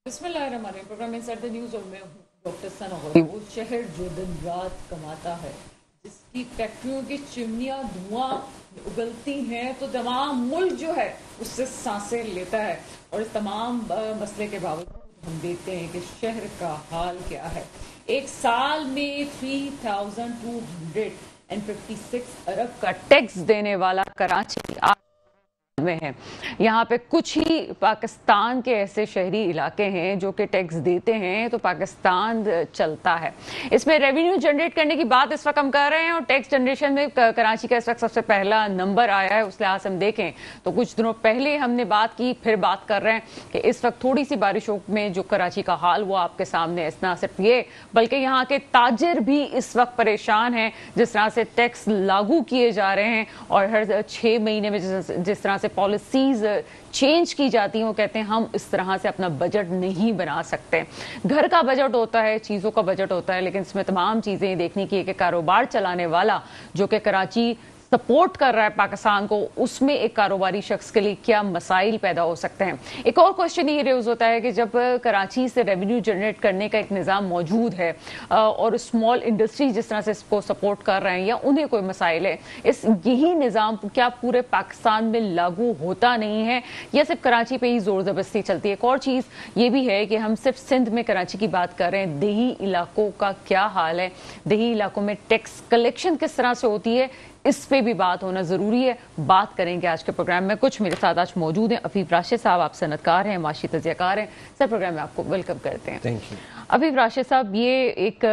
बिस्मिल्लाहिर्रहमानिर्रहीम। Programme inside the news और मैं हूँ डॉक्टर सना। वो शहर जो दिन रात कमाता है, जिसकी फैक्ट्रियों की चिमनियाँ धुआं उगलती हैं तो तमाम मुल्क जो है उससे सांसें लेता है। और इस तमाम मसले के बावजूद हम देखते हैं कि शहर का हाल क्या है। एक साल में 3256 अरब का टैक्स देने वाला कराची में है। यहाँ पे कुछ ही पाकिस्तान के ऐसे शहरी इलाके हैं जो कि टैक्स देते हैं तो पाकिस्तान चलता है। इसमें रेवेन्यू जनरेट करने की बात इस वक्त हम कर रहे हैं और टैक्स जनरेशन में कराची का इस वक्त सबसे पहला नंबर आया है। उस लिहाज से हम देखें तो कुछ दिनों पहले हमने बात की, फिर बात कर रहे हैं कि इस वक्त थोड़ी सी बारिशों में जो कराची का हाल वो आपके सामने है। ना सिर्फ ये बल्कि यहाँ के ताजिर भी इस वक्त परेशान हैं जिस तरह से टैक्स लागू किए जा रहे हैं और हर 6 महीने में जिस तरह से पॉलिसीज चेंज की जाती हैं। वो कहते हैं हम इस तरह से अपना बजट नहीं बना सकते। घर का बजट होता है, चीज़ों का बजट होता है, लेकिन इसमें तमाम चीज़ें देखने की है कि कारोबार चलाने वाला जो कि कराची सपोर्ट कर रहा है पाकिस्तान को, उसमें एक कारोबारी शख्स के लिए क्या मसाइल पैदा हो सकते हैं। एक और क्वेश्चन ये रेज होता है कि जब कराची से रेवेन्यू जनरेट करने का एक निज़ाम मौजूद है और स्मॉल इंडस्ट्री जिस तरह से इसको सपोर्ट कर रहे हैं या उन्हें कोई मसाइल है, यही निज़ाम क्या पूरे पाकिस्तान में लागू होता नहीं है या सिर्फ कराची पे ही जोर जबरदस्ती चलती है। एक और चीज़ ये भी है कि हम सिर्फ सिंध में कराची की बात कर रहे हैं, देही इलाकों का क्या हाल है, देही इलाकों में टैक्स कलेक्शन किस तरह से होती है, इस पे भी बात होना जरूरी है। बात करेंगे आज के प्रोग्राम में। कुछ मेरे साथ आज मौजूद हैं। अफीफ राशिद साहब, आप सनतकार हैं, माशी तजियाकार हैं। सर, प्रोग्राम में आपको वेलकम करते हैं। Thank you. अफीफ राशिद साहब, ये एक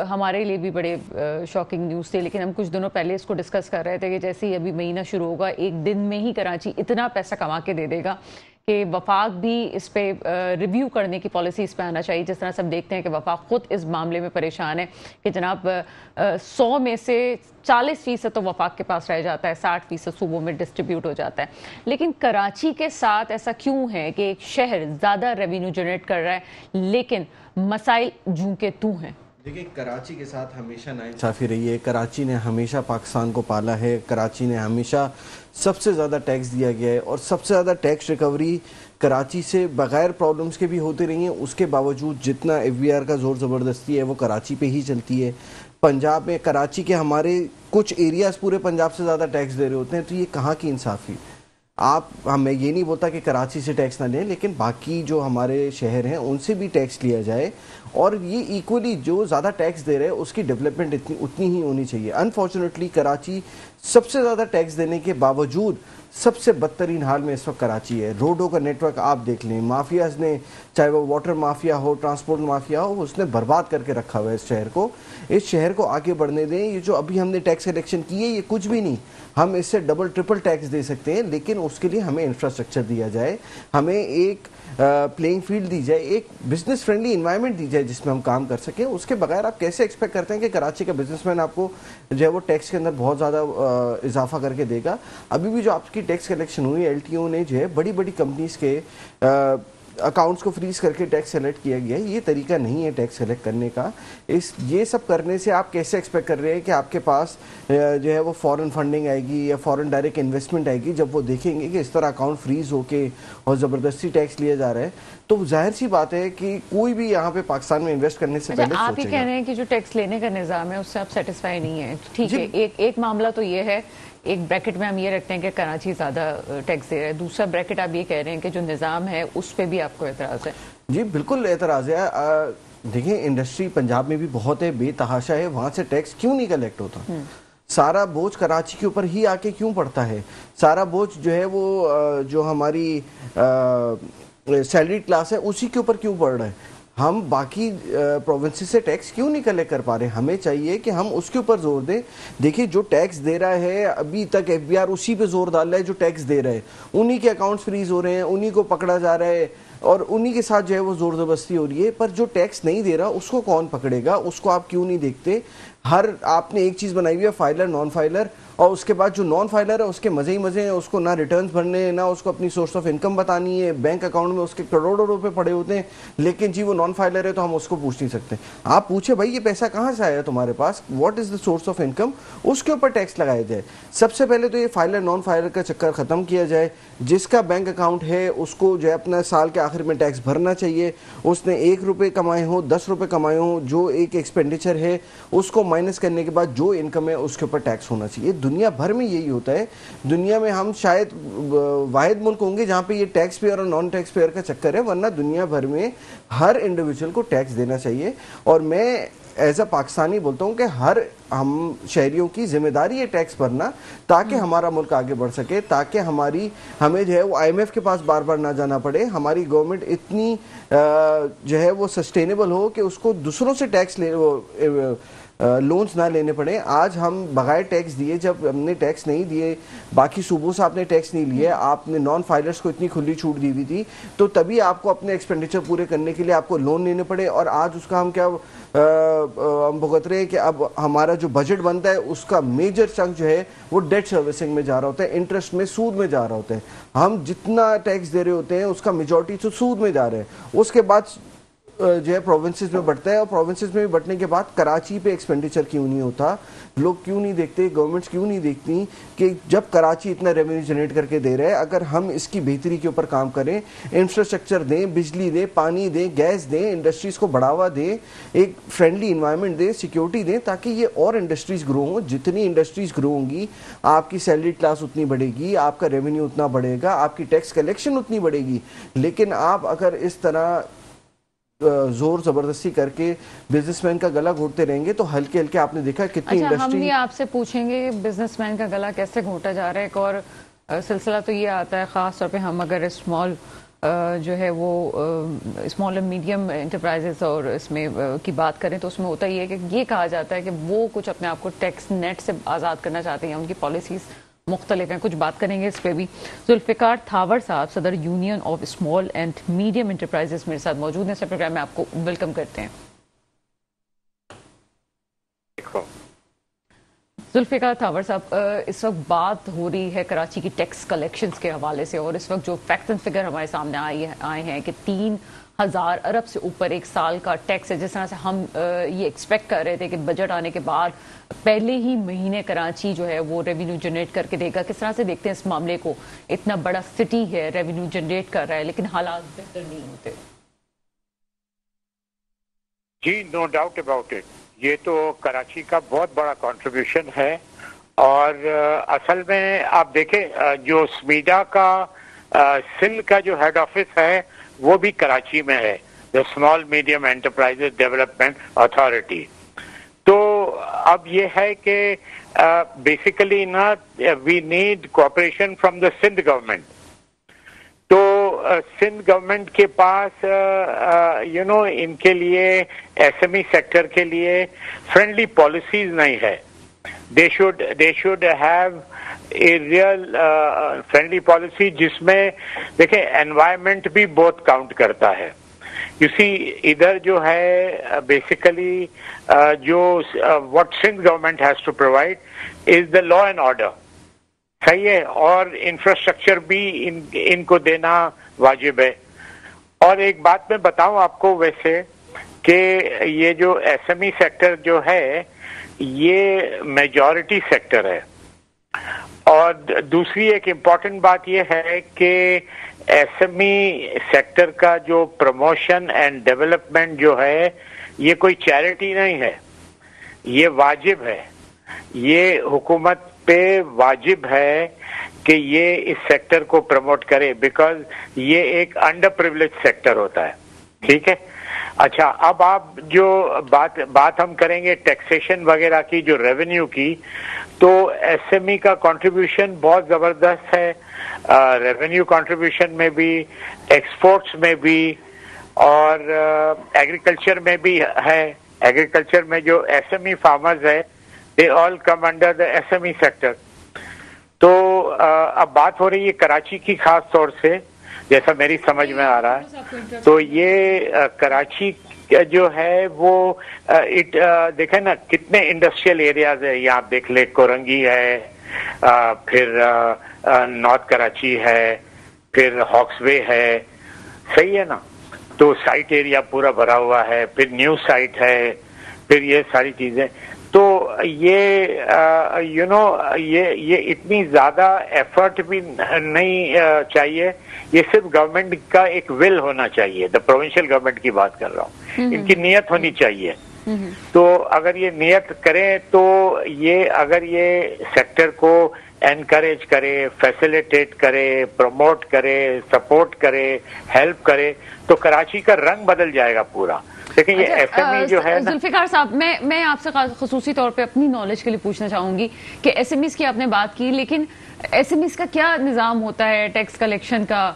हमारे लिए भी बड़े शॉकिंग न्यूज़ थे, लेकिन हम कुछ दिनों पहले इसको डिस्कस कर रहे थे कि जैसे ही अभी महीना शुरू होगा, एक दिन में ही कराची इतना पैसा कमा के दे देगा कि वफाक भी इस पे रिव्यू करने की पॉलिसी इस पे आना चाहिए। जिस तरह से हम देखते हैं कि वफाक खुद इस मामले में परेशान है कि जनाब 100 में से 40% तो वफाक के पास रह जाता है, 60% सूबों में डिस्ट्रीब्यूट हो जाता है। लेकिन कराची के साथ ऐसा क्यों है कि एक शहर ज़्यादा रेवेन्यू जनरेट कर रहा है लेकिन मसाइल जूं के तू हैं? देखिए, कराची के साथ हमेशा नाइंसाफ़ी रही है। कराची ने हमेशा पाकिस्तान को पाला है। कराची ने हमेशा सबसे ज़्यादा टैक्स दिया गया है और सबसे ज़्यादा टैक्स रिकवरी कराची से बग़ैर प्रॉब्लम्स के भी होती रही हैं। उसके बावजूद जितना FBR का ज़ोर ज़बरदस्ती है वो कराची पे ही चलती है। पंजाब में कराची के हमारे कुछ एरियाज़ पूरे पंजाब से ज़्यादा टैक्स दे रहे होते हैं, तो ये कहाँ की इंसाफ़ी। मैं ये नहीं बोलता कि कराची से टैक्स ना लें, लेकिन बाकी जो हमारे शहर हैं उनसे भी टैक्स लिया जाए और ये इक्वली जो ज़्यादा टैक्स दे रहे हैं उसकी डेवलपमेंट उतनी ही होनी चाहिए। अनफॉर्चुनेटली कराची सबसे ज़्यादा टैक्स देने के बावजूद सबसे बदतरीन हाल में इस वक्त कराची है। रोडों का नेटवर्क आप देख लें, माफियाज ने, चाहे वो वाटर माफिया हो, ट्रांसपोर्ट माफिया हो, उसने बर्बाद करके रखा हुआ है इस शहर को। इस शहर को आगे बढ़ने दें। ये जो अभी हमने टैक्स कलेक्शन की है ये कुछ भी नहीं, हम इससे डबल ट्रिपल टैक्स दे सकते हैं, लेकिन उसके लिए हमें इंफ्रास्ट्रक्चर दिया जाए, हमें एक प्लेइंग फील्ड दी जाए, एक बिजनेस फ्रेंडली इन्वायरमेंट दी जाए जिसमें हम काम कर सकें। उसके बगैर आप कैसे एक्सपेक्ट करते हैं कि कराची का बिजनेसमैन आपको जो है वो टैक्स के अंदर बहुत ज़्यादा इजाफा करके देगा। अभी भी जो आपकी टैक्स कलेक्शन हुई, LTO ने जो है बड़ी बड़ी कंपनीज के अकाउंट्स को फ्रीज करके टैक्स कलेक्ट किया गया है। ये तरीका नहीं है टैक्स कलेक्ट करने का। ये सब करने से आप कैसे एक्सपेक्ट कर रहे हैं कि आपके पास जो है वो फॉरेन फंडिंग आएगी या फॉरेन डायरेक्ट इन्वेस्टमेंट आएगी। जब वो देखेंगे कि इस तरह अकाउंट फ्रीज होके और ज़बरदस्ती टैक्स लिया जा रहा है, तो जाहिर सी बात है कि कोई भी यहाँ पे पाकिस्तान में इन्वेस्ट करने से पहले आप ये कह रहे हैं कि जो टैक्स लेने का निज़ाम है उससे आप सेटिस्फाई नहीं है। ठीक है, एक मामला तो ये है, एक ब्रैकेट में हम ये रखते हैं कि कराची ज़्यादा टैक्स दे रहा है। दूसरा ब्रैकेट आप ये कह रहे हैं कि जो निज़ाम है उस पर भी आपको एतराज़ है। जी बिल्कुल एतराज़ है। देखिए, इंडस्ट्री पंजाब में भी बहुत है, बेतहाशा है, वहाँ से टैक्स क्यों नहीं कलेक्ट होता? सारा बोझ कराची के ऊपर ही आके क्यों पड़ता है? सारा बोझ जो है वो जो हमारी सैलरी क्लास है उसी के ऊपर क्यों पड़ रहा है? हम बाकी प्रोविंसेस से टैक्स क्यों नहीं कलेक्ट कर पा रहे? हमें चाहिए कि हम उसके ऊपर जोर दें। देखिए, जो टैक्स दे रहा है अभी तक FBR उसी पे जोर डाल रहा है जो टैक्स दे रहा है। उन्हीं के अकाउंट्स फ्रीज हो रहे हैं, उन्हीं को पकड़ा जा रहा है और उन्हीं के साथ जो है वो जोर जबरदस्ती हो रही है। पर जो टैक्स नहीं दे रहा उसको कौन पकड़ेगा? उसको आप क्यों नहीं देखते? आपने एक चीज़ बनाई हुई है, फाइलर नॉन फाइलर, और उसके बाद जो नॉन फाइलर है उसके मजे ही मजे हैं, उसको ना रिटर्न्स भरने, ना उसको अपनी सोर्स ऑफ इनकम बतानी है, बैंक अकाउंट में उसके करोड़ों रुपए पड़े होते हैं, लेकिन जी वो नॉन फाइलर है तो हम उसको पूछ नहीं सकते। आप पूछे भाई ये पैसा कहाँ से आया तुम्हारे पास, what is the source of income, उसके ऊपर टैक्स लगाया जाए। सबसे पहले तो ये फाइलर नॉन फाइलर का चक्कर खत्म किया जाए। जिसका बैंक अकाउंट है उसको जो है अपना साल के आखिर में टैक्स भरना चाहिए। उसने 1 रुपये कमाए हो, 10 रुपये कमाए हो, जो एक एक्सपेंडिचर है उसको माइनस करने के बाद जो इनकम है उसके ऊपर टैक्स होना चाहिए। दुनिया भर में यही होता है। दुनिया में हम शायद वाहिद मुल्क होंगे जहाँ पे ये टैक्स पेयर और नॉन टैक्स पेयर का चक्कर है, वरना दुनिया भर में हर इंडिविजुअल को टैक्स देना चाहिए। और मैं एज अ पाकिस्तानी बोलता हूँ कि हर हम शहरियों की जिम्मेदारी है टैक्स भरना, ताकि हमारा मुल्क आगे बढ़ सके, ताकि हमें जो है वो IMF के पास बार बार ना जाना पड़े, हमारी गवर्नमेंट इतनी जो है वो सस्टेनेबल हो कि उसको दूसरों से टैक्स लोन्स ना लेने पड़े। आज हम बगैर टैक्स दिए, जब हमने टैक्स नहीं दिए, बाकी सूबों से आपने टैक्स नहीं लिए, आपने नॉन फाइलर्स को इतनी खुली छूट दी हुई थी, तो तभी आपको अपने एक्सपेंडिचर पूरे करने के लिए आपको लोन लेने पड़े। और आज उसका हम क्या हम भुगत रहे हैं कि अब हमारा जो बजट बनता है उसका मेजर चंक जो है वो डेट सर्विसिंग में जा रहा होता है, इंटरेस्ट में, सूद में जा रहा होता है। हम जितना टैक्स दे रहे होते हैं उसका मेजॉरिटी तो सूद में जा रहे हैं। उसके बाद जो है प्रोविंसेस में बढ़ता है, और प्रोविंसेस में भी बढ़ने के बाद कराची पे एक्सपेंडिचर क्यों नहीं होता, लोग क्यों नहीं देखते, गवर्नमेंट्स क्यों नहीं देखती कि जब कराची इतना रेवेन्यू जनरेट करके दे रहा है, अगर हम इसकी बेहतरी के ऊपर काम करें, इंफ्रास्ट्रक्चर दें, बिजली दें, पानी दें, गैस दें, इंडस्ट्रीज को बढ़ावा दें, एक फ्रेंडली इन्वायरमेंट दें, सिक्योरिटी दें, ताकि ये और इंडस्ट्रीज ग्रो हों। जितनी इंडस्ट्रीज ग्रो होंगी आपकी सैलरी क्लास उतनी बढ़ेगी, आपका रेवेन्यू उतना बढ़ेगा, आपकी टैक्स कलेक्शन उतनी बढ़ेगी। लेकिन आप अगर इस तरह जोर जबरदस्ती करके बिजनेसमैन का गला घोटते रहेंगे तो हल्के हल्के आपने देखा कितनी इंडस्ट्री। हम ये आपसे पूछेंगे बिजनेसमैन का गला कैसे घोटा जा रहा है। एक और सिलसिला तो ये आता है, ख़ास तौर पे हम अगर स्मॉल जो है वो स्मॉल एंड मीडियम एंटरप्राइजेस और इसमें की बात करें तो उसमें होता ही है कि ये कहा जाता है कि वो कुछ अपने आप को टैक्स नेट से आज़ाद करना चाहते हैं, उनकी पॉलिसीज़ मुख्तलिफ हैं। कुछ बात करेंगे इस पे भी। जुल्फ़िकार थावर साहब, सदर union of small and medium enterprises, मेरे साथ मौजूद हैं। इस प्रोग्राम में आपको वेलकम करते हैं। जुल्फ़िकार थावर साहब, इस वक्त बात हो रही है कराची की टैक्स कलेक्शंस के हवाले से, और इस वक्त जो फैक्ट एंड फिगर हमारे सामने आए हैं कि 3,000 अरब से ऊपर एक साल का टैक्स है। जिस तरह से हम ये एक्सपेक्ट कर रहे थे कि बजट आने के बाद पहले ही महीने कराची जो है वो रेवेन्यू जनरेट करके देगा, किस तरह से देखते हैं इस मामले को? इतना बड़ा सिटी है, रेवेन्यू जनरेट कर रहा है, लेकिन हालात बेहतर नहीं होते। जी, नो डाउट अबाउट इट, ये तो कराची का बहुत बड़ा कंट्रीब्यूशन है। और असल में आप देखें जो स्मीडा का सिंध का जो हेड ऑफिस है वो भी कराची में है, the small medium enterprises development authority. तो अब ये है कि बेसिकली ना we need cooperation from the Sindh government. तो सिंध गवर्नमेंट के पास इनके लिए SME सेक्टर के लिए फ्रेंडली पॉलिसीज नहीं है। They should have a real friendly policy जिसमें देखें एनवायरनमेंट भी बहुत काउंट करता है। यू सी, इधर जो है बेसिकली जो what Sindh government has to provide is the law and order, सही है, और इंफ्रास्ट्रक्चर भी इनको देना वाजिब है। और एक बात मैं बताऊं आपको वैसे कि ये जो SME सेक्टर जो है ये मेजॉरिटी सेक्टर है। और दूसरी एक इम्पॉर्टेंट बात ये है कि SME सेक्टर का जो प्रमोशन एंड डेवलपमेंट जो है ये कोई चैरिटी नहीं है, ये वाजिब है, ये हुकूमत पे वाजिब है कि ये इस सेक्टर को प्रमोट करे, बिकॉज ये एक अंडर प्रिविलेज सेक्टर होता है। ठीक है, अच्छा, अब आप जो बात हम करेंगे टैक्सेशन वगैरह की, जो रेवेन्यू की, तो SME का कंट्रीब्यूशन बहुत जबरदस्त है, रेवेन्यू कंट्रीब्यूशन में भी, एक्सपोर्ट्स में भी, और एग्रीकल्चर में भी है। एग्रीकल्चर में जो SME फार्मर्स है they all come under the SME sector. तो अब बात हो रही है कराची की खास तौर से, जैसा मेरी समझ में आ रहा है, तो ये कराची जो है वो देखें ना कितने इंडस्ट्रियल एरियाज है, यहाँ देख ले, कोरंगी है, फिर नॉर्थ कराची है, फिर हॉक्सवे है, सही है ना। तो साइट एरिया पूरा भरा हुआ है, फिर न्यू साइट है, फिर ये सारी चीजें। तो ये ये इतनी ज्यादा एफर्ट भी नहीं चाहिए। ये सिर्फ गवर्नमेंट का एक विल होना चाहिए। द प्रोविंशियल गवर्नमेंट की बात कर रहा हूँ, इनकी नीयत होनी चाहिए। तो अगर ये नियत करें तो ये अगर ये सेक्टर को एनकरेज करे, फैसिलिटेट करे, प्रमोट करे, सपोर्ट करे, हेल्प करे, तो कराची का रंग बदल जाएगा पूरा। लेकिन ये एसएमई जो है ना, जुल्फिकार साहब, मैं आपसे खसूसी तौर पे अपनी नॉलेज के लिए पूछना चाहूंगी कि एसएमईज की आपने बात की, लेकिन एसएमईज का क्या निजाम होता है टैक्स कलेक्शन का?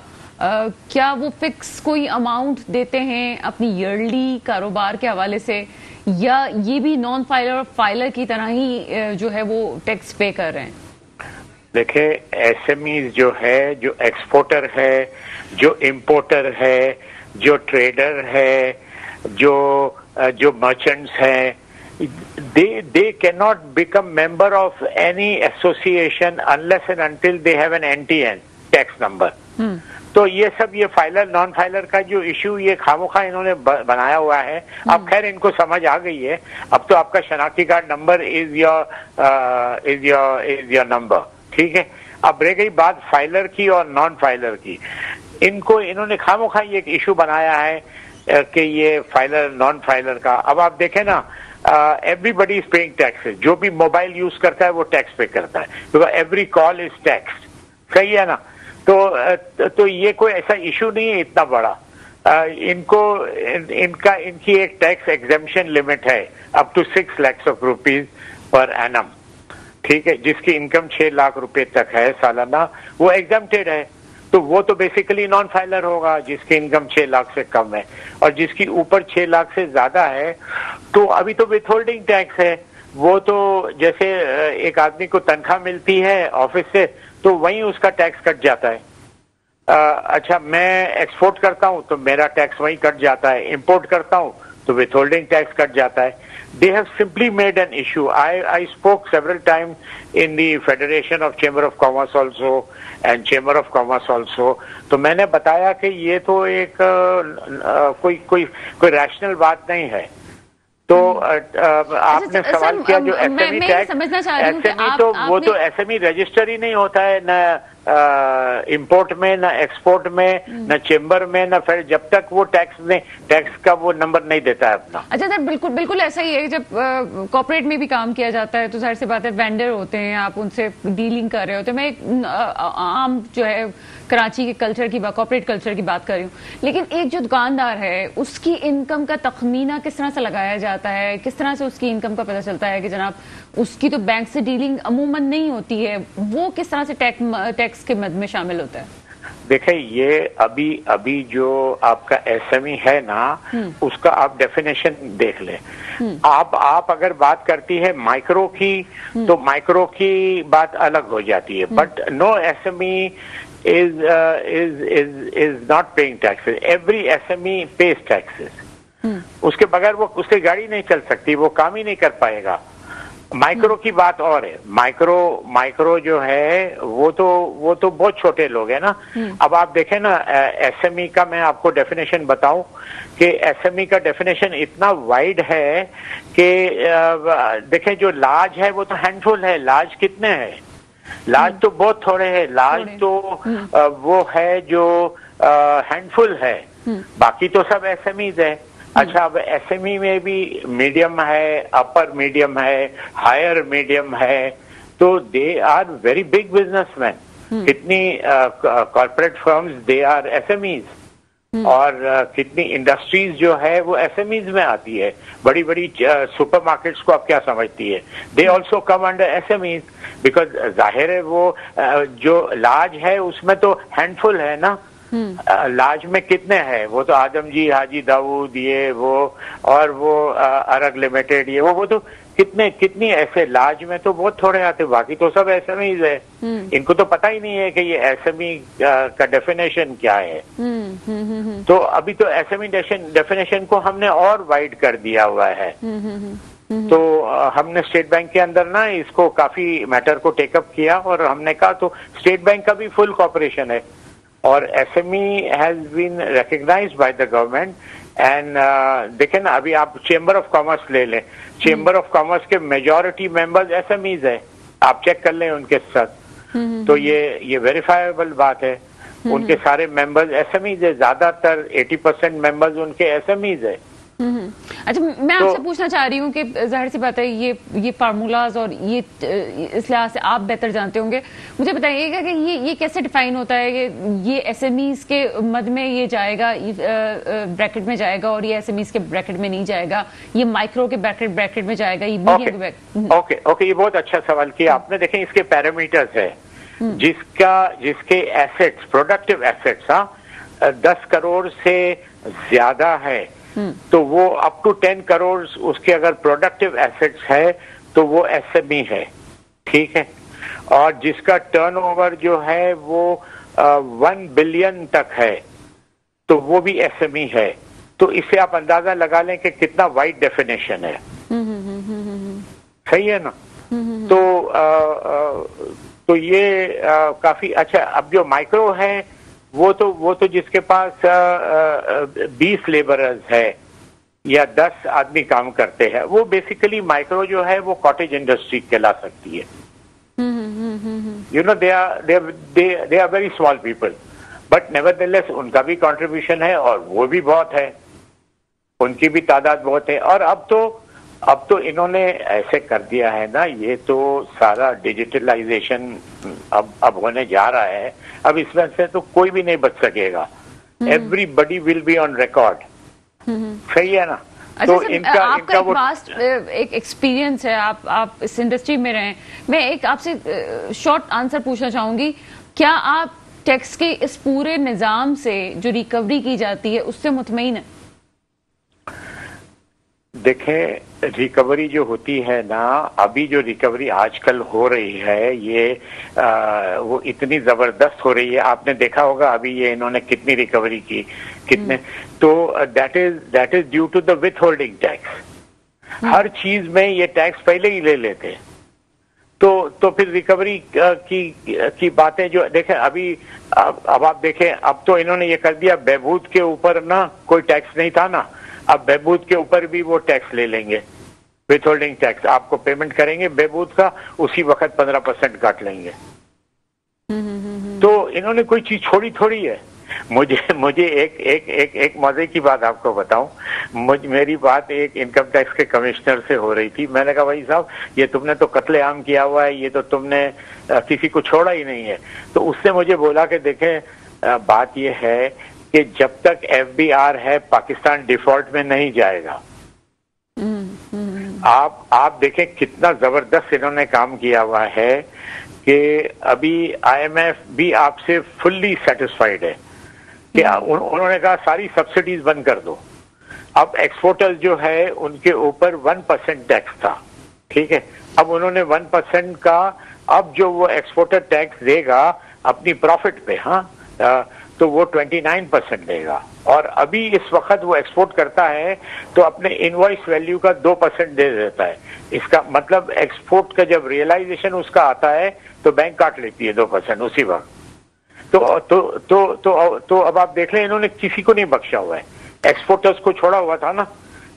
क्या वो फिक्स कोई अमाउंट देते हैं अपनी ईयरली कारोबार के हवाले से, या ये भी नॉन फाइलर और फाइलर की तरह ही जो है वो टैक्स पे कर रहे हैं? देखिए, एसएमईज जो है, जो एक्सपोर्टर है, जो इंपोर्टर है, जो ट्रेडर है, जो मर्चेंट्स हैं, they cannot become member of any association unless and until they have an NTN tax number. तो ये सब ये फाइलर नॉन फाइलर का जो इशू ये खामोखा इन्होंने बनाया हुआ है। अब खैर इनको समझ आ गई है। अब तो आपका शनाख्ती card number is your number, ठीक है। अब रह गई बात फाइलर की और नॉन फाइलर की। इन्होंने खामोखा ये एक इशू बनाया है कि ये फाइलर नॉन फाइलर का। अब आप देखें ना, एवरीबडी इज पेइंग टैक्सेस। जो भी मोबाइल यूज करता है वो टैक्स पे करता है, because every call is tax, सही है ना। तो ये कोई ऐसा इशू नहीं है इतना बड़ा। इनकी एक टैक्स एग्जेम्पशन लिमिट है up to 6 lakhs of rupees per annum, ठीक है। जिसकी इनकम 6 लाख रुपए तक है सालाना, वो एग्जेम्प्टेड है। तो वो तो बेसिकली नॉन फाइलर होगा जिसकी इनकम 6 लाख से कम है। और जिसकी ऊपर 6 लाख से ज्यादा है तो अभी तो विथहोल्डिंग टैक्स है। वो तो जैसे एक आदमी को तनख्वाह मिलती है ऑफिस से, तो वहीं उसका टैक्स कट जाता है। अच्छा, मैं एक्सपोर्ट करता हूं तो मेरा टैक्स वहीं कट जाता है, इंपोर्ट करता हूं तो विथहोल्डिंग टैक्स कट जाता है। They have simply made an issue. I spoke several times in the Federation of Chamber of Commerce also and Chamber of Commerce also. तो मैंने बताया कि ये तो एक कोई रैशनल बात नहीं है। तो आपने सवाल किया जो एसएमई टैक्स, एसएमई तो वो तो एसएमई रजिस्टर ही नहीं होता है, न इंपोर्ट में, न एक्सपोर्ट में, न चेंबर में, न फिर जब तक वो टैक्स का वो नंबर नहीं देता है अपना। अच्छा सर, बिल्कुल ऐसा ही है। जब कॉर्पोरेट में भी काम किया जाता है तो जाहिर सी बात है वेंडर होते हैं, आप उनसे डीलिंग कर रहे होते हैं। मैं एक आम जो है कराची के कल्चर की बात, कॉर्पोरेट कल्चर की बात कर रही हूँ। लेकिन एक जो दुकानदार है उसकी इनकम का तखमीना किस तरह से लगाया जाता है? किस तरह से उसकी इनकम का पता चलता है कि जनाब उसकी तो बैंक से डीलिंग अमूमन नहीं होती है, वो किस तरह से टैक्स के मद में शामिल होता है? देखिए, ये अभी जो आपका एसएमई है ना, उसका आप डेफिनेशन देख लें। आप अगर बात करती है माइक्रो की, तो माइक्रो की बात अलग हो जाती है। But no SME is not paying taxes. Every SME pays taxes. उसके बगैर वो उसकी गाड़ी नहीं चल सकती, वो काम ही नहीं कर पाएगा। माइक्रो की बात और है। माइक्रो जो है वो तो बहुत छोटे लोग हैं ना। अब आप देखें ना, एसएमई का मैं आपको डेफिनेशन बताऊं कि एसएमई का डेफिनेशन इतना वाइड है कि देखें, जो लार्ज है वो तो हैंडफुल है। लार्ज कितने हैं? लार्ज तो बहुत थोड़े हैं। लार्ज तो वो है जो हैंडफुल है, बाकी तो सब एसएमईज है। अच्छा, अब एसएमई में भी मीडियम है, अपर मीडियम है, हायर मीडियम है, तो they are very big businessman. कितनी corporate firms they are SMEs, और कितनी इंडस्ट्रीज जो है वो एसएमईज में आती है। बड़ी बड़ी सुपरमार्केट्स को आप क्या समझती है? They also come under SMEs, because जाहिर है वो जो लार्ज है उसमें तो हैंडफुल है ना। लार्ज में कितने हैं? वो तो आदम जी, हाजी दाऊद, ये वो, और वो अरग लिमिटेड, ये वो तो कितनी ऐसे लार्ज में तो बहुत थोड़े आते, बाकी तो सब एसएमईज है। इनको तो पता ही नहीं है कि ये एसएमई का डेफिनेशन क्या है। तो अभी तो एसएमई डेफिनेशन को हमने और वाइड कर दिया हुआ है। तो हमने स्टेट बैंक के अंदर ना इसको काफी मैटर को टेकअप किया और हमने कहा तो स्टेट बैंक का भी फुल कॉपरेशन है और SME has been recognised by the government and देखें ना अभी आप चेंबर ऑफ कॉमर्स ले लें, चेंबर ऑफ कॉमर्स के मेजॉरिटी मेंबर्स एसएमईज है, आप चेक कर लें उनके साथ। तो ये वेरीफाइबल बात है, उनके सारे मेंबर्स एसएमईज है, ज्यादातर 80% मेंबर्स उनके एसएमईज है। अच्छा, मैं आपसे पूछना चाह रही हूँ कि जाहिर सी बात है ये फार्मूलाज और ये इस लिहाज से आप बेहतर जानते होंगे, मुझे बताइएगा कि ये कैसे डिफाइन होता है कि ये एसएमईज के मद में ये जाएगा, ब्रैकेट में जाएगा और ये एसएमईज के ब्रैकेट में नहीं जाएगा, ये माइक्रो के ब्रैकेट में जाएगा, ये मीडियम के ओके, ये बहुत अच्छा सवाल किया आपने। देखें इसके पैरामीटर्स है, जिसके एसेट्स प्रोडक्टिव एसेट्स 10 करोड़ से ज्यादा है तो वो अप टू 10 करोड़ उसके अगर प्रोडक्टिव एसेट्स है तो वो एसएमई है, ठीक है। और जिसका टर्नओवर जो है वो 1 बिलियन तक है तो वो भी एसएमई है। तो इससे आप अंदाजा लगा लें कि कितना वाइड डेफिनेशन है। सही है ना? तो ये काफी अच्छा। अब जो माइक्रो है वो तो जिसके पास 20 लेबरर्स है या 10 आदमी काम करते हैं, वो बेसिकली माइक्रो जो है वो कॉटेज इंडस्ट्री कहला सकती है। You know they are very small people but nevertheless उनका भी कंट्रीब्यूशन है और वो भी बहुत है, उनकी भी तादाद बहुत है। और अब तो इन्होंने ऐसे कर दिया है ना, ये तो सारा डिजिटलाइजेशन अब होने जा रहा है, अब इसमें से तो कोई भी नहीं बच सकेगा। Everybody will be on record. सही है ना? अच्छा, तो आपका एक वास्ट एक एक्सपीरियंस है, आप इस इंडस्ट्री में रहे। मैं एक आपसे शॉर्ट आंसर पूछना चाहूंगी, क्या आप टैक्स के इस पूरे निजाम से जो रिकवरी की जाती है उससे मुतमईन है? देखें, रिकवरी जो होती है ना, अभी जो रिकवरी आजकल हो रही है ये वो इतनी जबरदस्त हो रही है। आपने देखा होगा अभी ये इन्होंने कितनी रिकवरी की, कितने। तो that is due to the withholding tax. हर चीज में ये टैक्स पहले ही ले लेते, तो फिर रिकवरी की बातें जो देखें अभी अब आप देखें, अब तो इन्होंने ये कर दिया, बहबूद के ऊपर ना कोई टैक्स नहीं था ना, अब बहबूद के ऊपर भी वो टैक्स ले लेंगे, विथ होल्डिंग टैक्स। आपको पेमेंट करेंगे बहबूद का, उसी वक्त 15% काट लेंगे। तो इन्होंने कोई चीज छोड़ी थोड़ी है। मुझे एक मजे की बात आपको बताऊं, मेरी बात एक इनकम टैक्स के कमिश्नर से हो रही थी। मैंने कहा भाई साहब, ये तुमने तो कत्लेआम किया हुआ है, ये तो तुमने किसी को छोड़ा ही नहीं है। तो उसने मुझे बोला कि देखें, बात ये है कि जब तक एफबीआर है पाकिस्तान डिफॉल्ट में नहीं जाएगा। आप देखें कितना जबरदस्त इन्होंने काम किया हुआ है कि अभी आईएमएफ भी आपसे फुल्ली सेटिस्फाइड है कि उन्होंने कहा सारी सब्सिडीज बंद कर दो। अब एक्सपोर्टर्स जो है उनके ऊपर 1% टैक्स था, ठीक है। अब उन्होंने 1% का, अब जो वो एक्सपोर्टर टैक्स देगा अपनी प्रॉफिट पे, तो वो 29% देगा। और अभी इस वक्त वो एक्सपोर्ट करता है तो अपने इनवॉइस वैल्यू का 2% दे देता है। इसका मतलब एक्सपोर्ट का जब रियलाइजेशन उसका आता है तो बैंक काट लेती है 2% उसी वक्त। तो अब आप देख लें, इन्होंने किसी को नहीं बख्शा हुआ है। एक्सपोर्टर्स को छोड़ा हुआ था ना